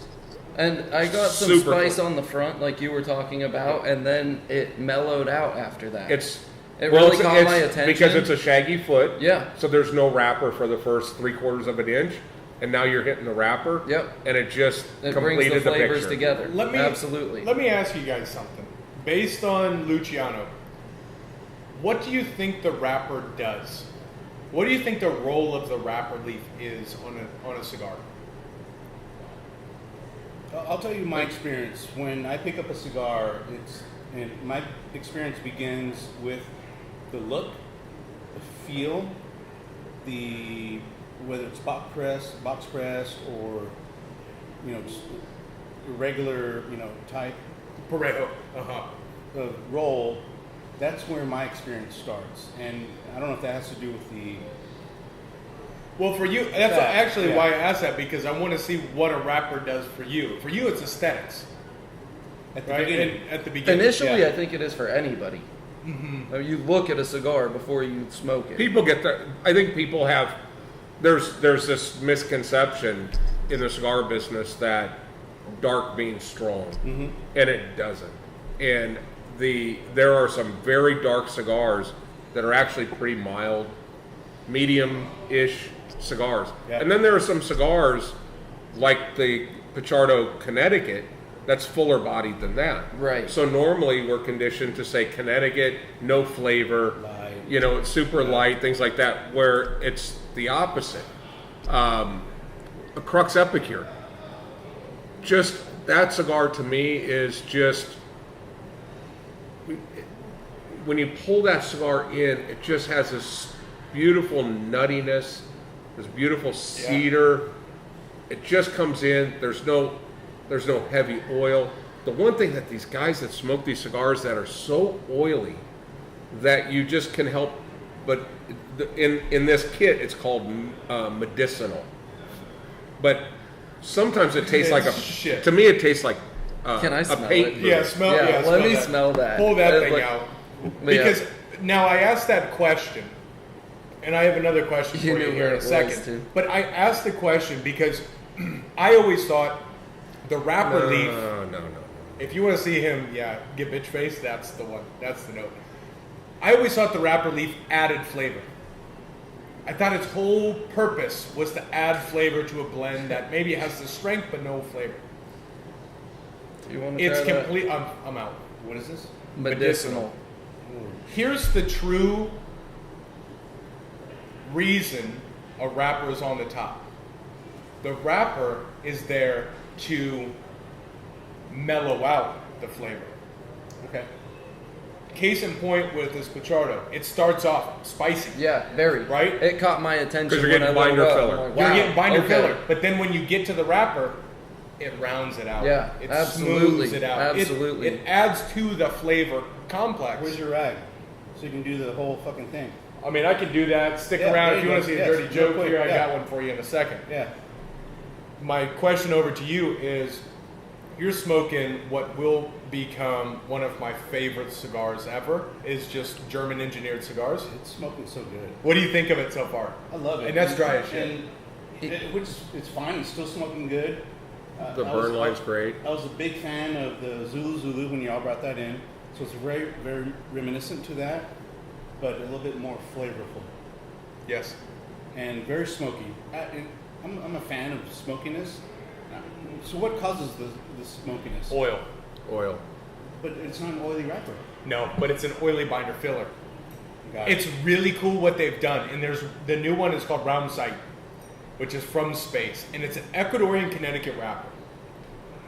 And I got some Super spice cool. on the front, like you were talking about, and then it mellowed out after that. It really caught my attention. because it's a shaggy foot. Yeah. So there's no wrapper for the first 3/4 of an inch, and now you're hitting the wrapper. Yep. And it just It completed brings the flavors picture. together. Absolutely. Let me ask you guys something. Based on Luciano, what do you think the wrapper does? What do you think the role of the wrapper leaf is on a cigar? I'll tell you my experience. When I pick up a cigar, my experience begins with the look, the feel, whether it's box press, or just a regular type Parejo. of roll. That's where my experience starts, and I don't know if that has to do with Well, for you, that's That, actually yeah. why I asked that, because I want to see what a wrapper does for you. For you, it's aesthetics, At the right? beginning. And at the beginning. Initially, yeah. I think it is for anybody. You look at a cigar before you smoke it. People get that. I think people have. There's this misconception in the cigar business that dark means strong, and it doesn't. And there are some very dark cigars that are actually pretty mild, medium-ish cigars. Yeah. And then there are some cigars like the Pichardo Connecticut that's fuller bodied than that. Right. So normally we're conditioned to say Connecticut, no flavor, Light. it's super light, things like that, where it's the opposite. A Crux Epicure. Just that cigar to me is just, when you pull that cigar in, it just has this beautiful nuttiness, this beautiful cedar. It just comes in. There's no heavy oil. The one thing that these guys that smoke these cigars that are so oily that you just can help, but in this kit it's called medicinal. But sometimes it tastes like a Shit. To me, it tastes like Can I a smell paint it? booth. Yeah, smell. Yeah, Yeah, let me that. smell that. Pull that thing Like- out. Yeah. Because now I asked that question, and I have another question You for you knew here where in a it was, second. too. But I asked the question because I always thought the wrapper leaf. No. If you want to see him, get bitch face. That's the one. That's the note. I always thought the wrapper leaf added flavor. I thought its whole purpose was to add flavor to a blend that maybe has the strength but no flavor. Do you want to It's try that? complete. I'm out. What is this? Medicinal. Here's the true reason a wrapper is on the top. The wrapper is there to mellow out the flavor. Okay. Case in point with this Pichardo, it starts off spicy. Yeah, very. Right? It caught my attention. 'Cause you're when getting I looked binder up. filler. I'm like, You're wow, getting binder okay. filler, but then when you get to the wrapper, it rounds it out. Yeah, it absolutely, smooths it out. absolutely. It adds to the flavor complex. Where's your rag? So you can do the whole fucking thing. I mean, I can do that. Stick Yeah, around there if you you want go. to see Yes, a dirty real joke quick, here. I yeah. got one for you in a second. Yeah. My question over to you is, you're smoking what will become one of my favorite cigars ever, is just German engineered cigars. It's smoking so good. What do you think of it so far? I love it. And that's dry as shit. Which it's fine. It's still smoking good. The I was- burn line's great. I was a big fan of the Zulu when y'all brought that in. So it's very, very reminiscent to that, but a little bit more flavorful Yes. and very smoky. I'm a fan of smokiness. So what causes the smokiness? Oil. Oil. But it's not an oily wrapper. No, but it's an oily binder filler. Got it. It's really cool what they've done. And there's the new one is called Round Sight, which is from space. And it's an Ecuadorian Connecticut wrapper.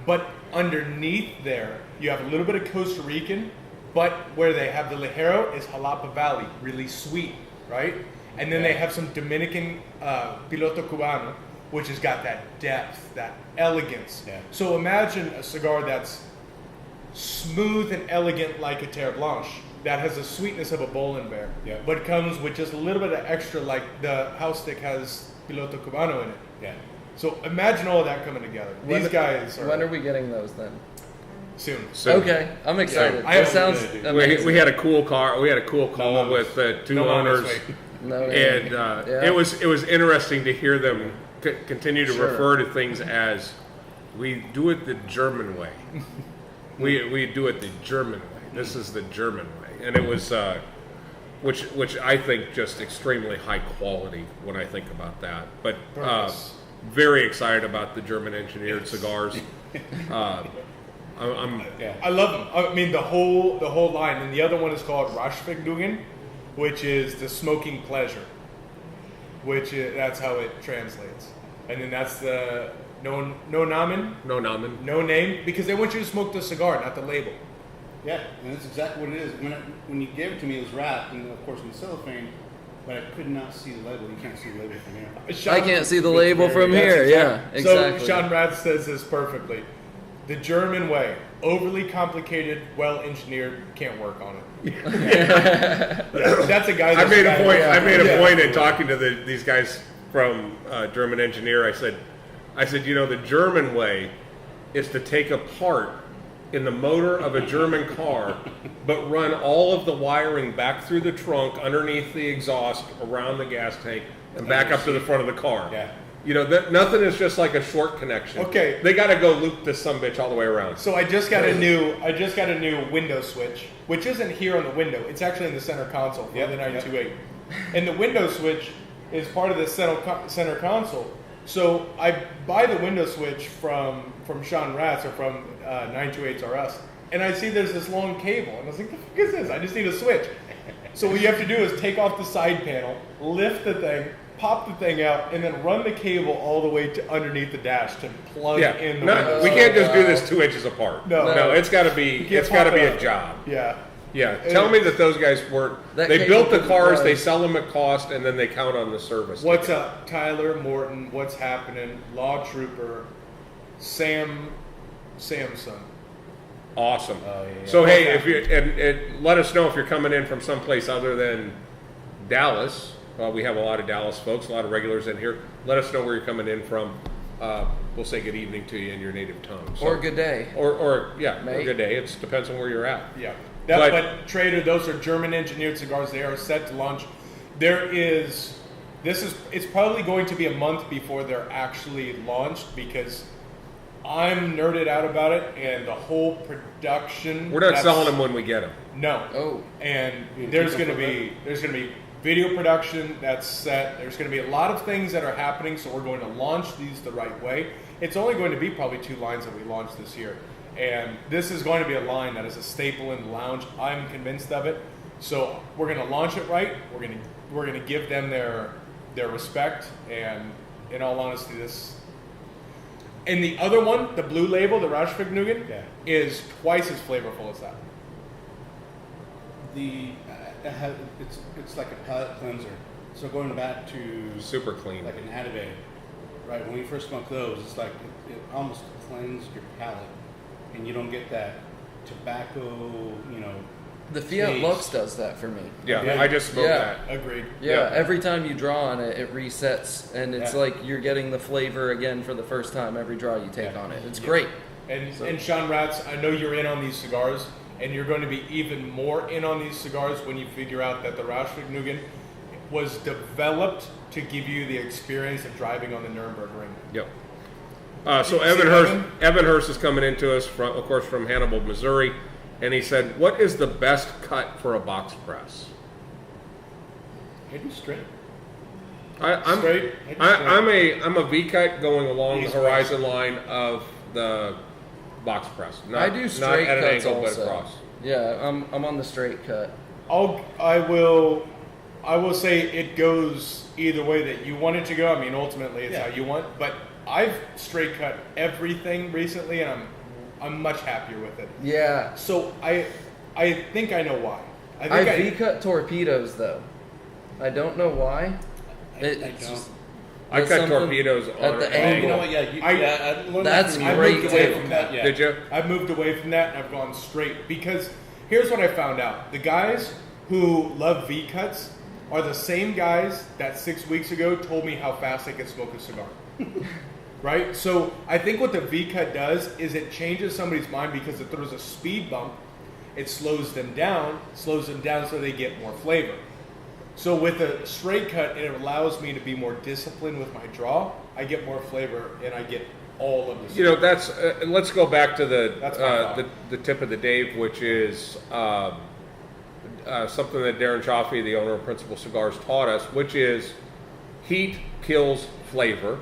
But underneath there, you have a little bit of Costa Rican, but where they have the Ligero is Jalapa Valley, really sweet, right? And then they have some Dominican Piloto Cubano, which has got that depth, that elegance. Yeah. So imagine a cigar that's smooth and elegant like a Terre Blanche, that has the sweetness of a Bolin Bear, Yeah. but comes with just a little bit of extra, like the house stick has Piloto Cubano in it. Yeah. So imagine all of that coming together. These guys are, When are we getting those then? soon. So Okay, I'm excited. I That have- sounds we- amazing. we had a cool car. We had a cool call No, with the two No owners, moments, wait. No, and yeah. it was interesting to hear them continue to Sure. refer to things as we do it the German way. we do it the German way. This is the German way, and it was which I think just extremely high quality when I think about that. But Purpose. very excited about the German engineered cigars. I'm Yeah. I love them. I mean, the whole line. And the other one is called Raschvergnügen, which is the smoking pleasure, which that's how it translates. And then that's the no namen, no namen. no name, because they want you to smoke the cigar, not the label. Yeah, and that's exactly what it is. When you gave it to me, it was wrapped, and of course in cellophane, but I could not see the label. You can't see the label from here. I can't see the label from That's here. Yeah, exactly. So Sean Rath says this perfectly. The German way, overly complicated, well engineered, can't work on it. Yeah, that's a guy. I That's made a got it. point. I made a Yeah. point in talking to these guys from a German engineer. I said, you know, the German way is to take apart in the motor of a German car, but run all of the wiring back through the trunk, underneath the exhaust, around the gas tank, and back up to the front of the car. Yeah. You know, nothing is just like a short connection. Okay. They got to go loop this sumbitch all the way around. So I just got a new window switch, which isn't here on the window. It's actually in the center console for the 928. And the window switch is part of the center console. So I buy the window switch from Sean Ratz or from 928's RS, and I see there's this long cable, and I was like, the fuck is this? I just need a switch. So what you have to do is take off the side panel, lift the thing, pop the thing out, and then run the cable all the way to underneath the dash to plug in the window. We can't just do this 2 inches apart. No. It's got to be a job. Yeah. Yeah, tell me that those guys weren't. They built the cars, they sell them at cost, and then they count on the service. What's up, Tyler Morton? What's happening? Law Trooper, Samson. Awesome. Oh, yeah. So hey, if you and let us know if you're coming in from someplace other than Dallas. We have a lot of Dallas folks, a lot of regulars in here. Let us know where you're coming in from. We'll say good evening to you in your native tongue. So, Or good day. Or Mate. good day. It depends on where you're at. Yeah. But Trader, those are German engineered cigars. They are set to launch. It's probably going to be a month before they're actually launched because I'm nerded out about it and the whole production. We're not selling them when we get them. No. Oh. And there's going to be video production that's set. There's going to be a lot of things that are happening, so we're going to launch these the right way. It's only going to be probably 2 lines that we launch this year. And this is going to be a line that is a staple in the lounge. I'm convinced of it. So we're going to launch it right. We're going to give them their respect. And in all honesty, this. And the other one, the blue label, the Rauschvergnügen, is twice as flavorful as that. It's like a palate cleanser. So going back to Super clean. like an Ative, right? When we first smoke those, it's like it almost cleanses your palate. And you don't get that tobacco, The Fiat taste. Lux does that for me. Yeah, I just smoked that. Agreed. Yeah, every time you draw on it, it resets, and it's like you're getting the flavor again for the first time every draw you take on it. It's great. And Sean Ratz, I know you're in on these cigars, and you're going to be even more in on these cigars when you figure out that the Rauschvergnügen was developed to give you the experience of driving on the Nürburgring. Yep. So Evan Hurst is coming into us, of course, from Hannibal, Missouri, and he said, "What is the best cut for a box press?" hidden straight. I'm a V cut going along the horizon line of the box press. I do straight not at an cuts angle, also. but across. Yeah, I'm on the straight cut. I will say it goes either way that you want it to go. I mean, ultimately, it's how you want. But I've straight cut everything recently, and I'm much happier with it. Yeah. So I think I know why. I V-cut torpedoes, though. I don't know why. I cut torpedoes at on the an angle. You know what? Yeah, I learned That's that from you. great, I moved away too. from that. Yeah. Did you? I've moved away from that and I've gone straight because here's what I found out. The guys who love V-cuts are the same guys that 6 weeks ago told me how fast they could smoke a cigar. Right? So I think what the V-cut does is it changes somebody's mind because if there's a speed bump, it slows them down so they get more flavor. So with a straight cut, it allows me to be more disciplined with my draw. I get more flavor and I get all of the. That's. Let's go back to That's the tip of the Dave, which is something that Darren Chaffee, the owner of Principal Cigars, taught us, which is heat kills flavor.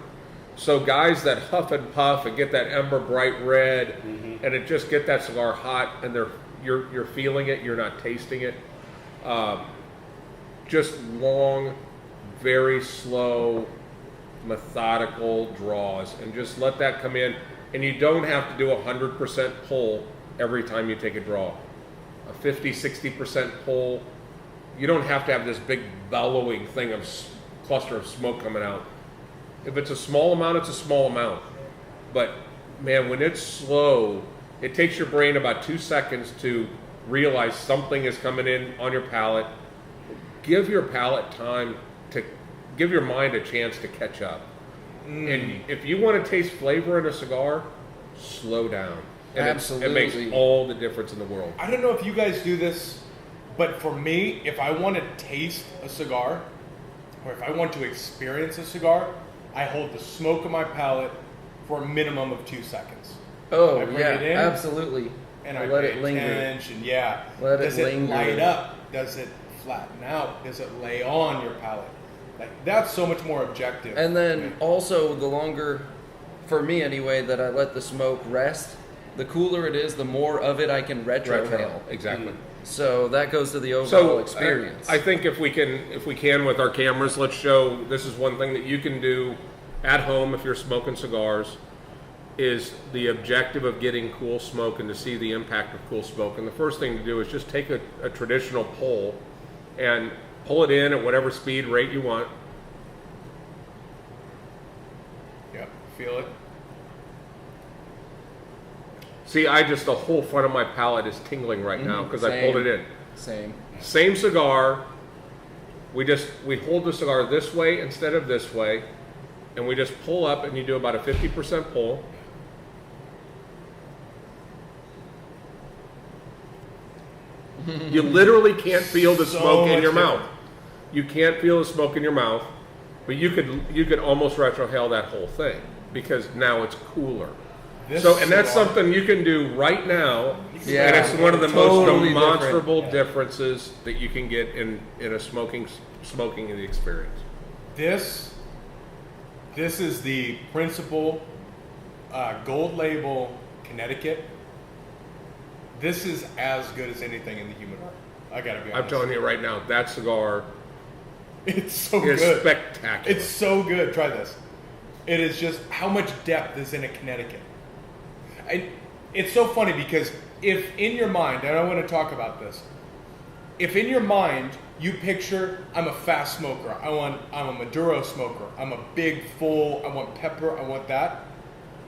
So guys that huff and puff and get that ember bright red, and it just get that cigar hot, and you're feeling it, you're not tasting it. Just long, very slow, methodical draws, and just let that come in. And you don't have to do 100% pull every time you take a draw. A 50, 60% pull. You don't have to have this big bellowing thing of cluster of smoke coming out. If it's a small amount, it's a small amount. But man, when it's slow, it takes your brain about 2 seconds to realize something is coming in on your palate. Give your palate time to give your mind a chance to catch up. And if you want to taste flavor in a cigar, slow down. And Absolutely. it makes all the difference in the world. I don't know if you guys do this, but for me, if I want to taste a cigar, or if I want to experience a cigar, I hold the smoke of my palate for a minimum of 2 seconds. Oh, I bring yeah, it in, absolutely. And I let pay it linger. attention. Yeah. Let it Does linger. it light up? Does it flatten out? Does it lay on your palate? Like, that's so much more objective. And then also, the longer, for me anyway, that I let the smoke rest, the cooler it is, the more of it I can retrohale. Exactly. So that goes to the overall So experience. I think if we can with our cameras, let's show. This is one thing that you can do at home if you're smoking cigars. Is the objective of getting cool smoke and to see the impact of cool smoke. And the first thing to do is just take a traditional pull and pull it in at whatever speed rate you want. Yep. Feel it. See, the whole front of my palate is tingling right now because I pulled it in. Same. Same cigar. We hold the cigar this way instead of this way, and we just pull up, and you do about a 50% pull. You literally can't feel the So smoke in much your different. mouth. You can't feel the smoke in your mouth, but you could almost retrohale that whole thing because now it's cooler. This And that's cigar- something you can do right now, Yeah, and it's one of the totally most demonstrable different. differences that you can get in a smoking in the experience. This is the principal gold label Connecticut. This is as good as anything in the humidor. I gotta be honest. I'm telling you right now, that cigar it's so is good. spectacular. It's so good. Try this. It is just how much depth is in a Connecticut. It's so funny because if in your mind, and I want to talk about this, if in your mind you picture I'm a fast smoker, I'm a Maduro smoker, I'm a big full, I want pepper, I want that,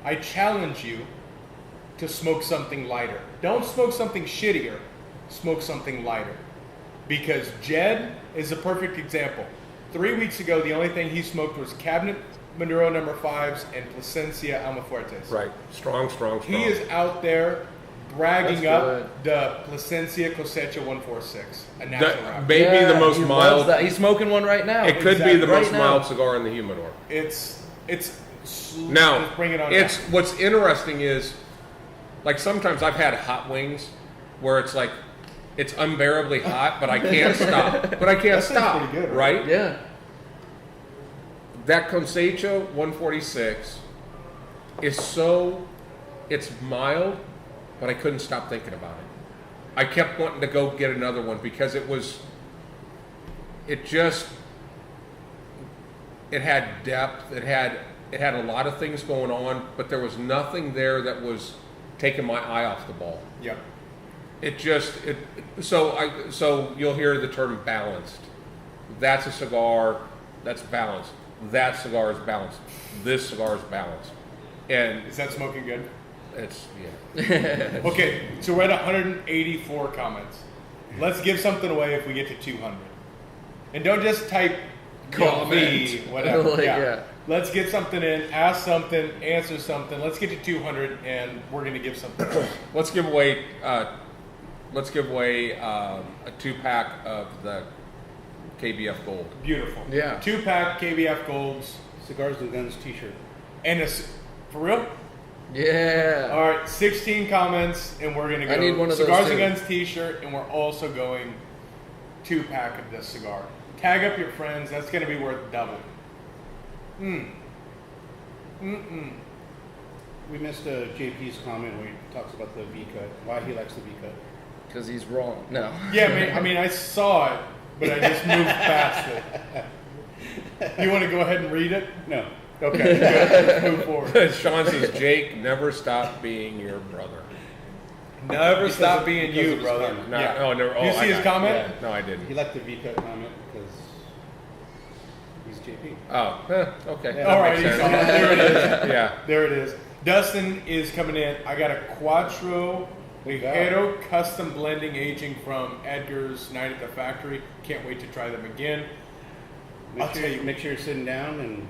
I challenge you to smoke something lighter. Don't smoke something shittier, smoke something lighter. Because Jed is a perfect example. 3 weeks ago, the only thing he smoked was Cabinet Maduro No. 5s and Plasencia Almafuertes. right. Strong. He is out there bragging That's up the Plasencia Cosecha 146, a natural wrapper. Maybe the most he loves mild. that. He's smoking one right now. It could be the Exactly. most Right now. mild cigar in the humidor. It's Now, just bring it on it's down. what's interesting is, like sometimes I've had hot wings where it's like it's unbearably hot, but I can't stop. But I can't That sounds stop. pretty good, right? Yeah. That Cosecha 146 is it's mild, but I couldn't stop thinking about it. I kept wanting to go get another one because it had depth, it had a lot of things going on, but there was nothing there that was taking my eye off the ball. Yep. So you'll hear the term balanced. That's a cigar that's balanced. That cigar is balanced. This cigar is balanced. And Is that smoking good? it's, yeah. Okay, so we're at 184 comments. Let's give something away if we get to 200. And don't just type coffee, whatever. Like, yeah. yeah. Let's get something in, ask something, answer something. Let's get to 200, and we're going to give something away. Let's give away a 2-pack of the KBF Gold. Beautiful. Yeah. 2-pack KBF Golds. Cigars and Guns t-shirt. And for real? Yeah. All right, 16 comments, and we're going to go I need one of those Cigars too. and Guns t-shirt, and we're also going 2-pack of this cigar. Tag up your friends. That's going to be worth double. We missed JP's comment where he talks about the V-cut, why he likes the V-cut. Because he's wrong. No. Yeah, I mean, I saw it, but I just moved past it. You want to go ahead and read it? No. Okay, good. Let's move forward. Sean says, Jake, never stop being your brother. Never stop of- being because you, of his brother. comment. No, Yeah. oh, never, oh, You I see his got it. comment? Yeah. No, I didn't. He liked the V-cut comment because he's JP. Oh, okay. Yeah. That All right, makes sense. there it is. Yeah. There it is. Dustin is coming in. I got a Cuatro Ligero custom blending aging from Edgar's Night at the Factory. Can't wait to try them again. I'll tell you. Make sure you're sitting down and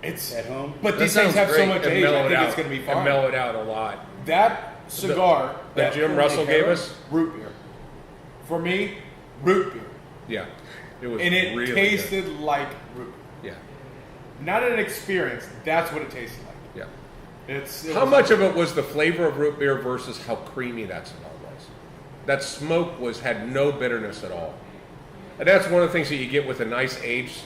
It's at home. But That these things sounds have so great. much And age. mellow I it think out. it's going to be And fine. mellow it out a lot. That cigar, That Jim Russell gave us? root beer. For me, root beer, Yeah. It was and it really tasted like root beer. good. Not an experience. That's what it tasted like. Yeah. Yeah. It How was- much of it was the flavor of root beer versus how creamy that cigar was? That smoke had no bitterness at all. And that's one of the things that you get with a nice aged,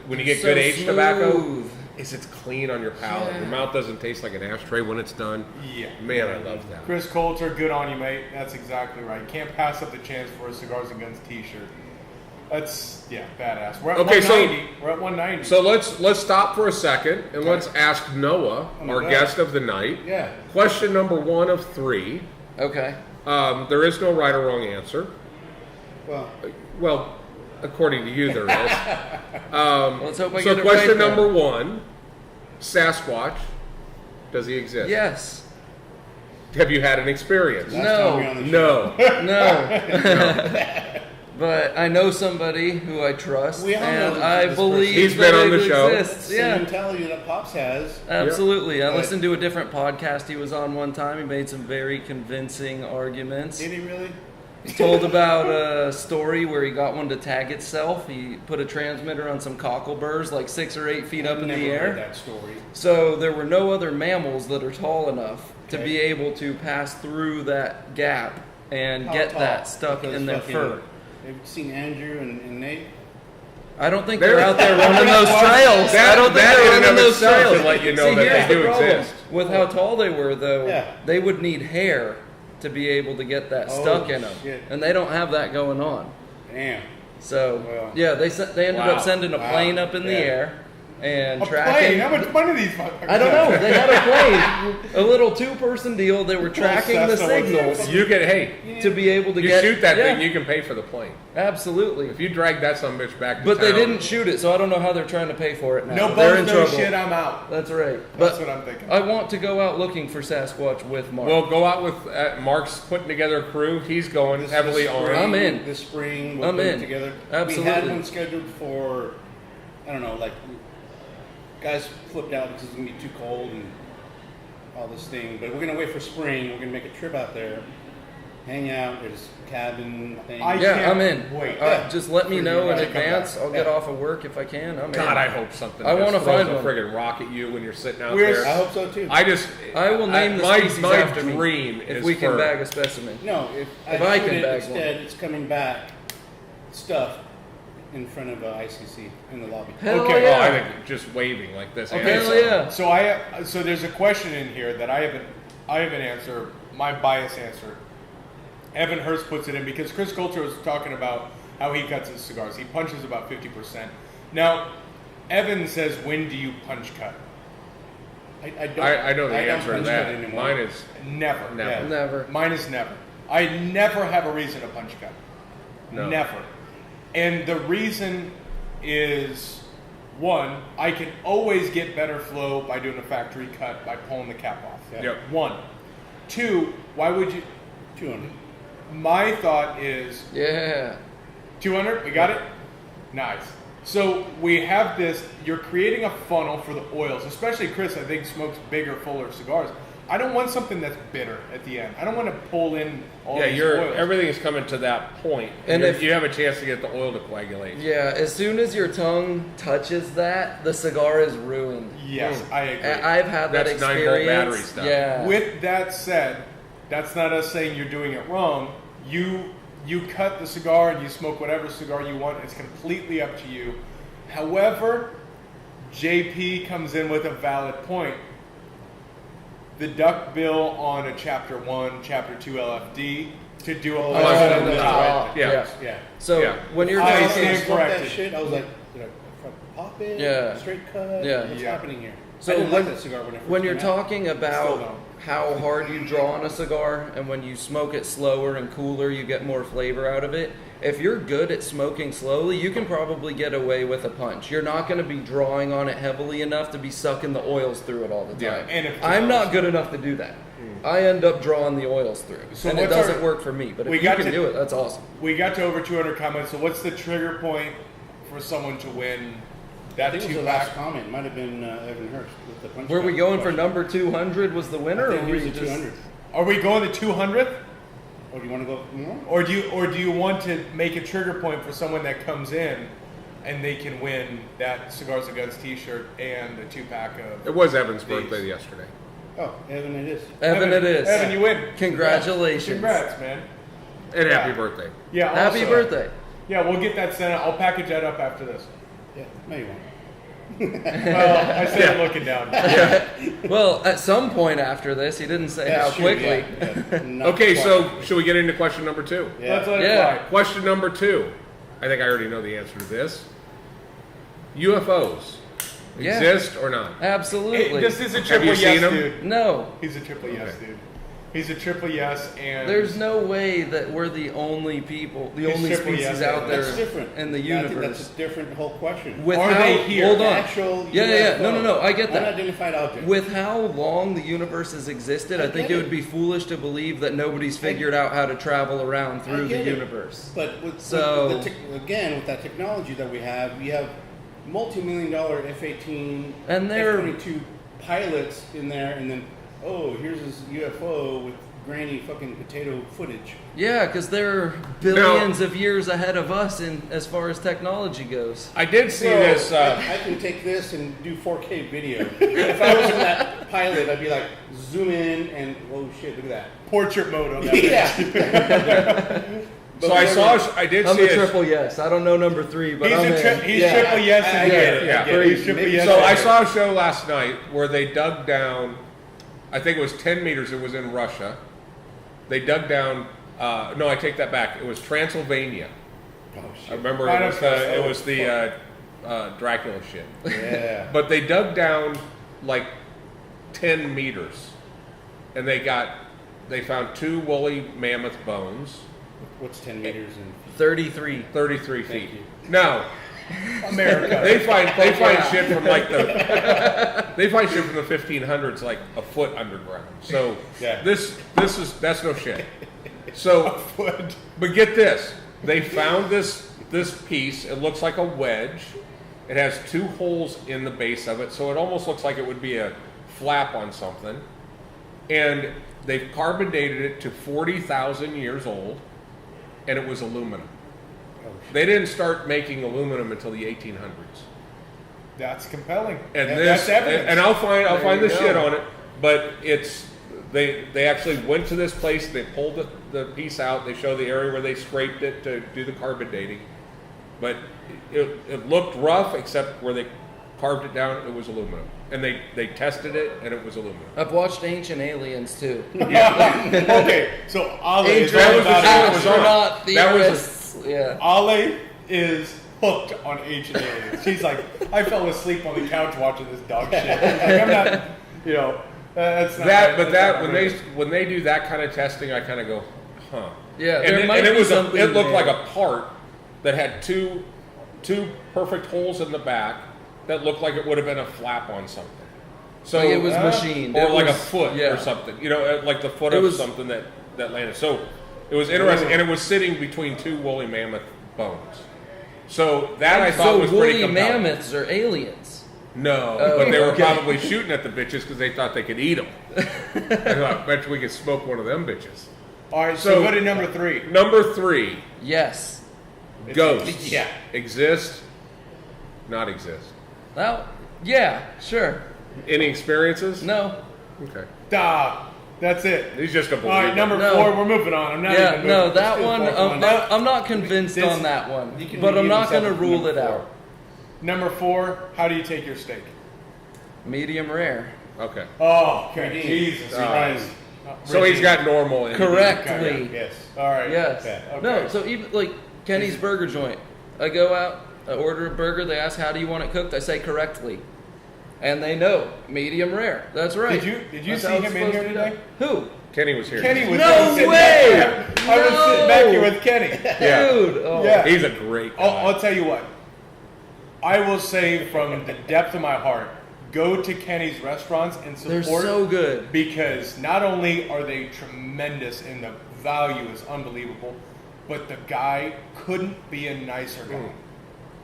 when you get So good aged tobacco, smooth. is it's clean on your palate. Yeah. Your mouth doesn't taste like an ashtray when it's done. Yeah. Man, I love that. Chris Coulter, good on you, mate. That's exactly right. Can't pass up the chance for a Cigars and Guns T-shirt. That's badass. We're at Okay, so- 190. We're at 190. So let's stop for a second and let's ask Noah, my our God. guest of the night. Yeah. Question number 1 of 3. Okay. There is no right or wrong answer. Well, Well, according to you, there is. Let's hope I So get it question right then. number 1, Sasquatch, does he exist? Yes. Have you had an experience? last time we were on the show. No. No. But I know somebody who I trust, We all know and this I person. believe He's that been on it the show. exists. Same Yeah, mentality that Pops has. absolutely. I But- listened to a different podcast he was on one time. He made some very convincing arguments. Did he really? He told about a story where he got one to tag itself. He put a transmitter on some cockleburs like 6 or 8 feet up in Never the heard air. that story. So there were no other mammals that are tall enough to Okay. be able to pass through that gap and How get tall? that stuck Because in their fucking- fur. Have you seen Andrew and Nate? I don't think They're- they're out there running those trails. That- I don't think that they're in and running of those itself trails. should let you know See, that here's they the do problem. exist. With how tall they were, though, Yeah. they would need hair to be able to get that Oh, stuck in them, shit. and they don't have that going on. Damn. So Well. yeah, they ended Wow. up sending a Wow. plane up in the Yeah. air and a tracking. plane. How much money do these motherfuckers I don't have? know. They had a plane, a little 2-person deal. They were tracking the Cessna, what's signals You can, hey, to be able to you get. shoot that yeah, thing, you can pay for the plane. absolutely. If you drag that son of a bitch back to But they town- didn't shoot it, so I don't know how they're trying to pay for it now. No they're bones, in no trouble. shit. I'm out. That's right. That's But what I'm thinking. I want to go out looking for Sasquatch with Mark. We'll go out with Mark's putting together a crew. He's going This heavily on. I'm in. This spring, we'll I'm put it in. together. We Absolutely. had one scheduled for, I don't know, like, guys flipped out because it's going to be too cold and all this thing. But we're going to wait for spring. We're going to make a trip out there, hang out. There's a cabin thing. I yeah, can't I'm in. wait. Just let me For know you in to come advance. back. I'll get Yeah. off of work if I can. I'm God, in. I hope something. I wanna just throws find a one. friggin' rock at you when you're sitting out We're- there. I hope so too. I will name the my species my after me dream if is we can for- bag a specimen. No, if I shoot can it, bag instead, it's coming back stuffed in front of ICC in the lobby. Hell Okay, yeah. Oh, I think just waving like this. Okay, Hell so, yeah. so there's a question in here that I haven't answered. My bias answer. Evan Hurst puts it in because Chris Coulter was talking about how he cuts his cigars. He punches about 50%. Now, Evan says, when do you punch cut? I don't. I know the I don't answer to punch that. it anymore. Mine is Never. Never. Yeah. Never. Mine is never. I never have a reason to punch cut. No. Never. And the reason is, one, I can always get better flow by doing a factory cut by pulling the cap off. Yeah. Yep. One. Two, why would you... 200. My thought is Yeah. 200. We got it. Nice. So we have this. You're creating a funnel for the oils, especially Chris. I think smokes bigger, fuller cigars. I don't want something that's bitter at the end. I don't want to pull in all Yeah, these you're oils. everything is coming to that point, And and if- you have a chance to get the oil to coagulate. Yeah, as soon as your tongue touches that, the cigar is ruined. Yes, I agree. I've had that That's 9-volt experience. battery stuff. Yeah. With that said, that's not us saying you're doing it wrong. You cut the cigar and you smoke whatever cigar you want. It's completely up to you. However, JP comes in with a valid point. The duck bill on a Chapter 1, Chapter 2 LFD to do a Oh, lesson yeah, on the yeah, top. Yeah. Yeah. So Yeah. when you're I talking, stand Smoked corrected. that shit. I was like, did I pop it? Yeah. Straight cut? Yeah. What's Yeah. happening here? So I didn't when- like that cigar when it first when you're came out. talking Still about don't. how hard you draw on a cigar and when you smoke it slower and cooler, you get more flavor out of it. If you're good at smoking slowly, you can probably get away with a punch. You're not going to be drawing on it heavily enough to be sucking the oils through it all the Yeah, time. and if- I'm not good enough to do that. I end up drawing the oils through, So and it what's doesn't our- work for me. But if we you got can to- do it, that's awesome. We got to over 200 comments. So what's the trigger point for someone to win I That think it was two the last pack. comment. Might have been Evan Hurst with the punch. Were we card going for question. number 200 was the winner, I or think were he we was the just 200. Are we going to 200th? Or do you want to go more? Or do you want to make a trigger point for someone that comes in and they can win that Cigars and Guns t-shirt and the 2-pack of... It was Evan's These. birthday yesterday. Oh, Evan, it is. Evan? It is. Evan, you win. Congratulations. Congrats, man. And Yeah. happy birthday. Yeah, Happy also- birthday. Yeah, we'll get that sent out. I'll package that up after this. Yeah, no, you won't. Well, I said looking down. Well, at some point after this, he didn't say how That's true, quickly. yeah, yeah. Not Okay, quite. so should we get into question number 2? Yeah. Let's let it Yeah. fly. Question number 2. I think I already know the answer to this. UFOs Yeah. exist or not? Absolutely. This is a Have triple you yes, seen 'em? dude. No. He's a triple yes, Okay. dude. He's a triple yes, and There's no way that we're the only people, the It's only triple species yes, out there That's different. in the Yeah, I think universe. that's a different whole question. With Are how, they here? Hold on. Actual Yeah. UFO, No. I get that. Unidentified object. With how long the universe has existed, I think get it it. would be foolish to believe that nobody's figured out how to travel around I through the get it. universe. But with, So- with again, with that technology that we have multi-million-dollar F-18, And they're- F-22 pilots in there, and then here's this UFO with grainy fucking potato footage. Yeah, because they're billions of years ahead of us in as far as technology goes. I did see So, this. I can take this and do 4K video. If I was in that pilot, I'd be like, zoom in and oh shit, look at that. portrait mode on that. Yeah. so I did I'm see a a, triple yes. I don't know number 3, but He's I'm a in. he's Yeah, triple yes I and get it, yeah. I get it. He's triple Maybe- yes. So and I get it. saw a show last night where they dug down. I think it was 10 meters. It was in Russia. They dug down. No, I take that back. It was Transylvania. Oh I shit. remember Right it was up it was the Dracula shit. Yeah. But they dug down like 10 meters, and they found 2 woolly mammoth bones, What's 10 meters in 33. 33 feet. Thank you. Now America. they find shit from like they find shit from the 1500s like a foot underground. So Yeah. that's no shit. So but get this, they found this piece. It looks like a wedge. It has 2 holes in the base of it, so it almost looks like it would be a flap on something. And they've carbon dated it to 40,000 years old, and it was aluminum. Oh, shit. They didn't start making aluminum until the 1800s. That's compelling. And That's evidence. and I'll find There the you shit go. on it, but it's they actually went to this place. They pulled the piece out. They show the area where they scraped it to do the carbon dating, but it looked rough except where they carved it down. It was aluminum, and they tested it, and it was aluminum. I've watched Ancient Aliens too. Okay, so Ale is Angels, all about show it. was on. astronaut, That was a- theorists. Yeah. Ale is hooked on Ancient Aliens. She's like, I fell asleep on the couch watching this dog shit. Like, I'm not, that's not That, that's but that not when right. when they do that kind of testing, I kind of go, huh? Yeah, and there it, might and it be was something it looked there. like a part that had two perfect holes in the back that looked like it would have been a flap on something. So Like it was machined. or It like was- a foot yeah. or something. Like the foot It of was- something that landed. So it was interesting, and it was sitting between 2 woolly mammoth bones. So that I thought So was pretty woolly compelling. mammoths are aliens. No, Oh, but they were okay. probably shooting at the bitches because they thought they could eat them. I thought, bet you we could smoke one of them bitches. All right, so So- go to number 3. Number 3, Yes. ghosts. Yeah. Exist, not exist. Well, yeah, sure. Any experiences? No. Okay. That's it. He's just a All believer. right, number No. 4, we're moving on. I'm not Yeah, even no, moving. that Let's do one, the fourth one. I'm not convinced This- on that one. You can But I'm redeem not going to yourself rule with it number out. Number 4, how do you take your steak? Medium rare. Okay. Oh, okay. Redeem. Jesus All Christ. So he's got normal. in. Correctly. Yes. All right. Yes. Okay. No, so even like Kenny's Burger Joint. I go out, I order a burger, they ask how do you want it cooked? I say correctly. And they know, medium rare. That's right. Did you That's see how it's him in supposed here to be today? done. Who? Kenny was here. Kenny was No sitting way! back here. I was sitting back here with Kenny. Yeah. Dude. Oh. Yeah. He's a great guy. I'll tell you what. I will say from the depth of my heart, go to Kenny's restaurants and They're support. so good. Because not only are they tremendous and the value is unbelievable, but the guy couldn't be a nicer guy.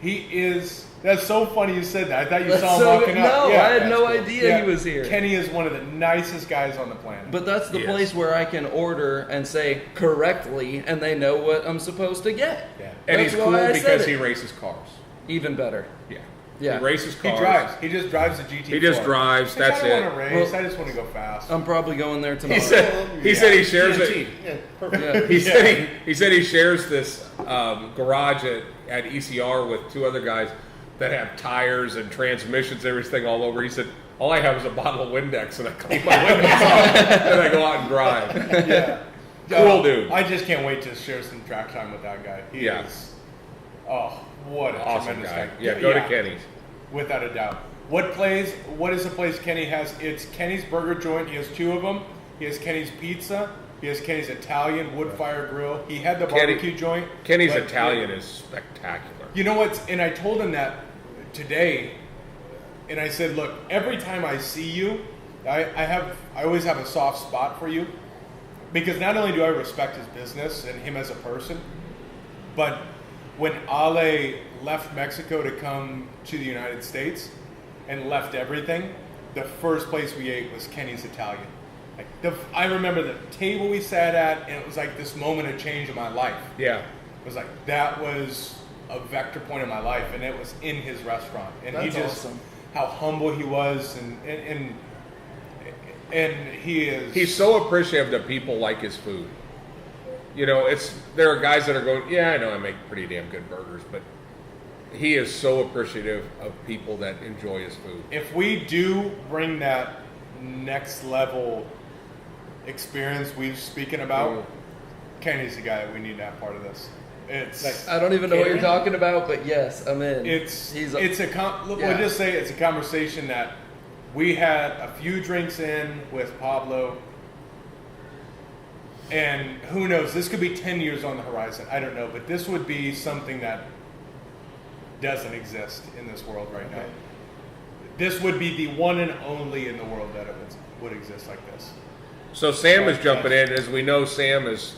He is That's so funny you said that. I thought you That's saw him so walking good. up. No, I had no that's cool. idea he was here. Kenny is one of the nicest guys on the planet. But that's the Yes. place where I can order and say correctly, and they know what I'm supposed to get. Yeah. And That's he's why cool I said because it. he races cars. Even better. Yeah. Yeah. He races He cars. drives. He just drives the GT4. He just drives, He's like, that's I it. don't want to race. Well, I just want to go fast. I'm probably going there tomorrow. He said he shares it. Yeah, perfect. Yeah. He said he shares this garage at ECR with two other guys that have tires and transmissions, everything all over. He said, all I have is a bottle of Windex, and I clean my windows off, and I go out and drive. Yeah. Cool dude. I just can't wait to share some track time with that guy. He Yeah. is, oh, what a Awesome tremendous guy. guy. Yeah, go to Kenny's. Without a doubt. What is the place Kenny has? It's Kenny's Burger Joint. He has two of them. He has Kenny's Pizza. He has Kenny's Italian wood fire grill. He had the barbecue joint. Kenny's but- Italian is spectacular. You know what's, and I told him that today, and I said, look, every time I see you, I always have a soft spot for you, because not only do I respect his business and him as a person, but when Ale left Mexico to come to the United States and left everything, the first place we ate was Kenny's Italian. Like I remember the table we sat at, and it was like this moment of change in my life. Yeah. It was like, that was a vector point in my life, and it was in his restaurant. And That's he just, awesome. how humble he was, and he is. He's so appreciative that people like his food. You know, there are guys that are going, yeah, I know I make pretty damn good burgers, but he is so appreciative of people that enjoy his food. If we do bring that next level experience we've speaking about, Kenny's the guy that we need to have part of this. It's I don't even know what you're talking about, but yes, I'm in. We'll just say it's a conversation that we had a few drinks in with Pablo, and who knows, this could be 10 years on the horizon. I don't know, but this would be something that doesn't exist in this world right now. This would be the one and only in the world that it would exist like this. So Sam is jumping in. As we know, Sam is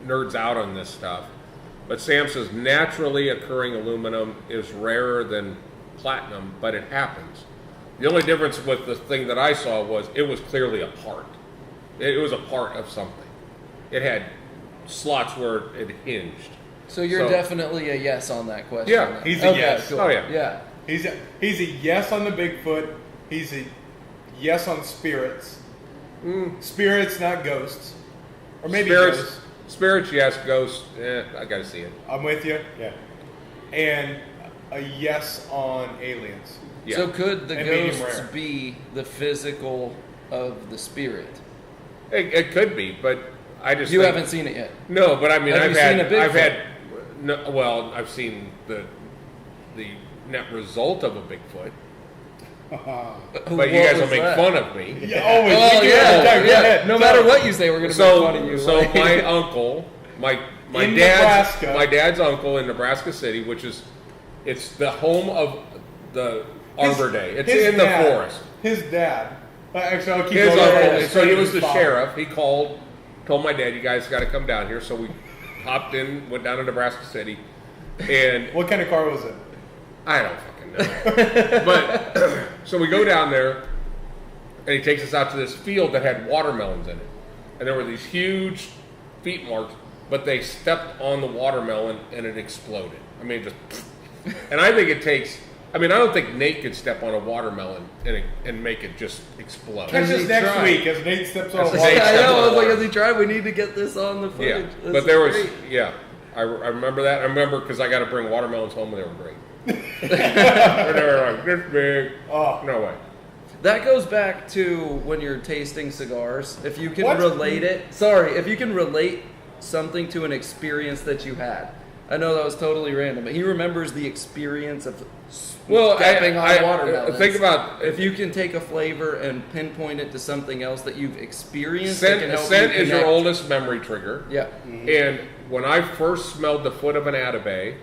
nerds out on this stuff. But Sam says naturally occurring aluminum is rarer than platinum, but it happens. The only difference with the thing that I saw was it was clearly a part. It was a part of something. It had slots where it hinged. So you're definitely a yes on that question. Yeah, then. he's a yes. Cool. Oh, yeah. Yeah. He's a yes on the Bigfoot. He's a yes on spirits. Spirits, not ghosts. Or maybe ghosts. Spirits, yes. Ghosts, I gotta see it. I'm with you. Yeah. And a yes on aliens. Yeah. So could the And medium ghosts rare. be the physical of the spirit? It could be, but I just You think- haven't seen it yet. No, but I mean, Have I've you seen a Bigfoot? I've seen the net result of a Bigfoot. But you guys will make fun of me. Yeah, always. Oh We do yeah, every time. Go yeah. ahead. No matter what you say, we're gonna make fun of you. So Like- my uncle, my In dad's Nebraska. my dad's uncle in Nebraska City, which is it's the home of the Arbor Day. It's his in the dad- forest. His dad. Actually, I'll keep His going. uncle, so he was the His father. sheriff. He called, told my dad, "You guys got to come down here." So we hopped in, went down to Nebraska City, and What kind of car was it? I don't fucking know. But so we go down there, and he takes us out to this field that had watermelons in it, and there were these huge feet marks, but they stepped on the watermelon and it exploded. I mean, just. And I think it takes. I mean, I don't think Nate could step on a watermelon and make it just explode. Catch us he next tried. week as Nate steps on That's a the wall. same I know. I was like, water. as he tried, we need to get this on the footage. Yeah, This but is there was great. I remember that. I remember because I got to bring watermelons home and they were great. They were like this big. Oh. No way. That goes back to when you're tasting cigars. If you can What? relate it, sorry, if you can relate something to an experience that you had. I know that was totally random, but he remembers the experience of stepping on watermelons. think about If you can take a flavor and pinpoint it to something else that you've experienced, that can help scent you is your connect. oldest memory trigger. Yeah. And when I first smelled the foot of an Atabay,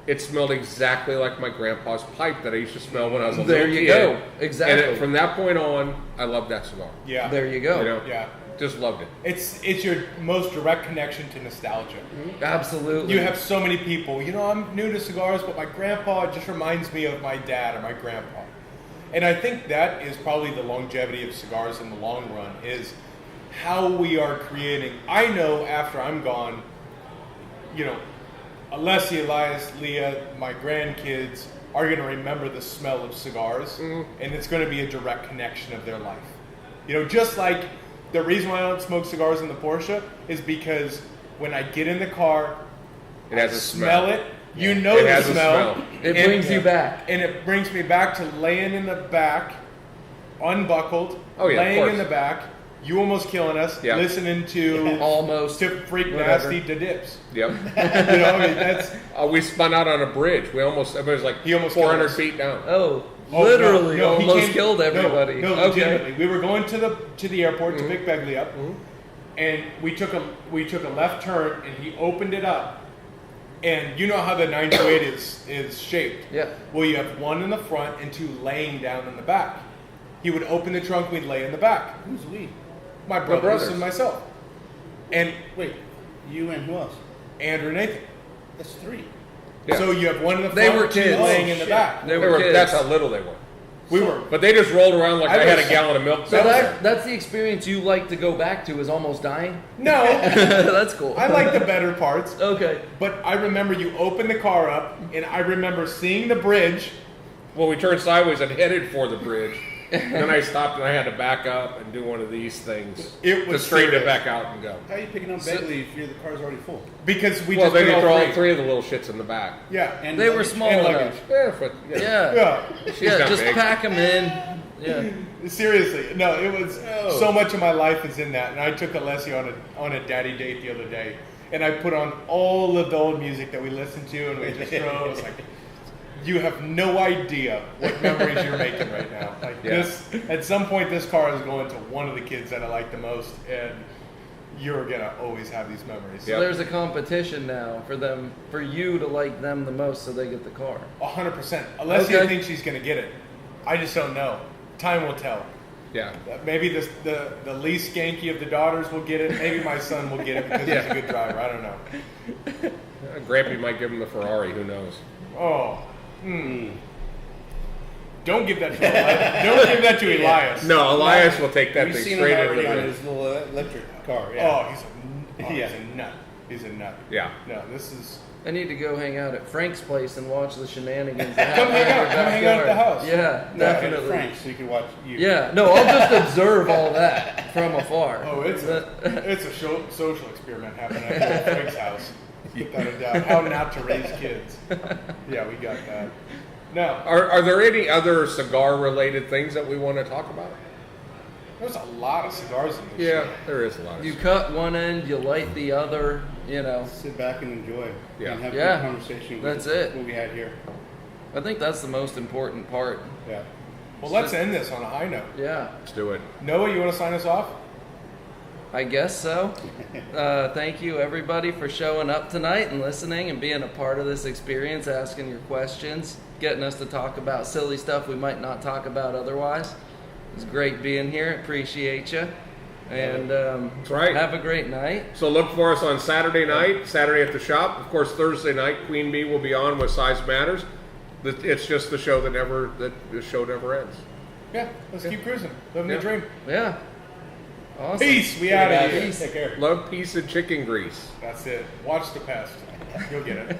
it smelled exactly like my grandpa's pipe that I used to smell when I was a There little you kid. go. Exactly. And from that point on, I loved that cigar. Yeah. There you go. You know? Yeah. Just loved it. It's your most direct connection to nostalgia. Absolutely. You have so many people. You know, I'm new to cigars, but my grandpa just reminds me of my dad or my grandpa. And I think that is probably the longevity of cigars in the long run, is how we are creating. I know after I'm gone, you know, Alessia, Elias, Leah, my grandkids are going to remember the smell of cigars, and it's going to be a direct connection of their life. You know, just like the reason why I don't smoke cigars in the Porsche is because when I get in the car, It has I a smell smell. it. You know It the has a smell. smell. It brings you back. And it brings me back to laying in the back, unbuckled, Oh, yeah, of laying course. in the back, you almost killing us, Yeah. listening to Almost. to Freak Whatever. Nasty to Dips. Yep. You know, I mean, that's We spun out on a bridge. Everybody was like He almost 400 killed us. feet down. Oh, oh, literally no, he almost came- killed no, everybody. No, okay. legitimately. We were going to the airport Mm-hmm. to pick Begley up, and we took a left turn, and he opened it up. And you know how the 928 is shaped. Yeah. Well, you have one in the front and two laying down in the back. He would open the trunk, we'd lay in the back. Who's we? My brothers brothers. and myself. And Wait, you and who else? Andrew and Nathan. That's three. Yeah. So you have one in the front, They were two kids. laying Oh, in the shit. back. They were kids. That's how little they were. We were. But they just rolled around like I, I had was- a gallon of milk. So down there. that's the experience you like to go back to, is almost dying? No, That's cool. I like the better parts. Okay. But I remember you opened the car up, and I remember seeing the bridge. Well, we turned sideways and headed for the bridge. And then I stopped and I had to back up and do one of these things It to was straighten it serious. back out and go. How are you picking up Begley if the car's already full? Because we Well, just then put you throw all three. three of the little shits in the back. Yeah. And They were luggage. small And enough. luggage. Yeah. Yeah. Yeah. Yeah, not just big. pack them in. Yeah. Seriously, no, it was Oh. so much of my life is in that. And I took Alessia on a daddy date the other day, and I put on all of the old music that we listened to, and we just drove. It's like, you have no idea what memories you're making right now. Like Yeah. this, at some point, this car is going to one of the kids that I like the most, and you're gonna always have these memories. So Yep. there's a competition now for you to like them the most, so they get the car. 100%. Alessia Okay. thinks she's gonna get it. I just don't know. Time will tell. Yeah. Maybe the least skanky of the daughters will get it. Maybe my son will get it because he's a good driver. I don't know. Grampy might give him the Ferrari. Who knows? Oh, don't give that to Elias. Don't give that to Elias. No, Elias will take that We've thing seen straight him into already the on bridge. his little electric car. Oh, Yeah. he's Yeah. a nut. He's a nut. Yeah. No, this is. I need to go hang out at Frank's place and watch the shenanigans. Come hang out. Come hang out at the house. Yeah, No, definitely. Frank, so you can watch you. Yeah, no, I'll just observe all that from afar. Oh, it's a social experiment happening at Frank's house. Without a doubt. How not to raise kids. Yeah, we got that. No, Are there any other cigar related things that we want to talk about? there's a lot of cigars in this. Yeah, there is a lot of You cut one end, you light the other, you know. Sit back and enjoy. Yeah. And have Yeah. a good conversation. That's with it. What we had here. I think that's the most important part. Yeah. Well, let's end this on a high note. Yeah, Let's do it. Noah, you want to sign us off? I guess so. Thank you, everybody, for showing up tonight and listening and being a part of this experience, asking your questions, getting us to talk about silly stuff we might not talk about otherwise. It's great being here. Appreciate you. And That's right. have a great night. So look for us on Saturday night, Saturday at the shop. Of course, Thursday night, Queen Bee will be on with Size Matters. It's just the show that the show never ends. Yeah, let's keep cruising. Living Yeah. the dream. Yeah. Awesome. Peace. We out of here. Peace. Take care. Love, peace, and chicken grease. That's it. Watch the pest. You'll get it.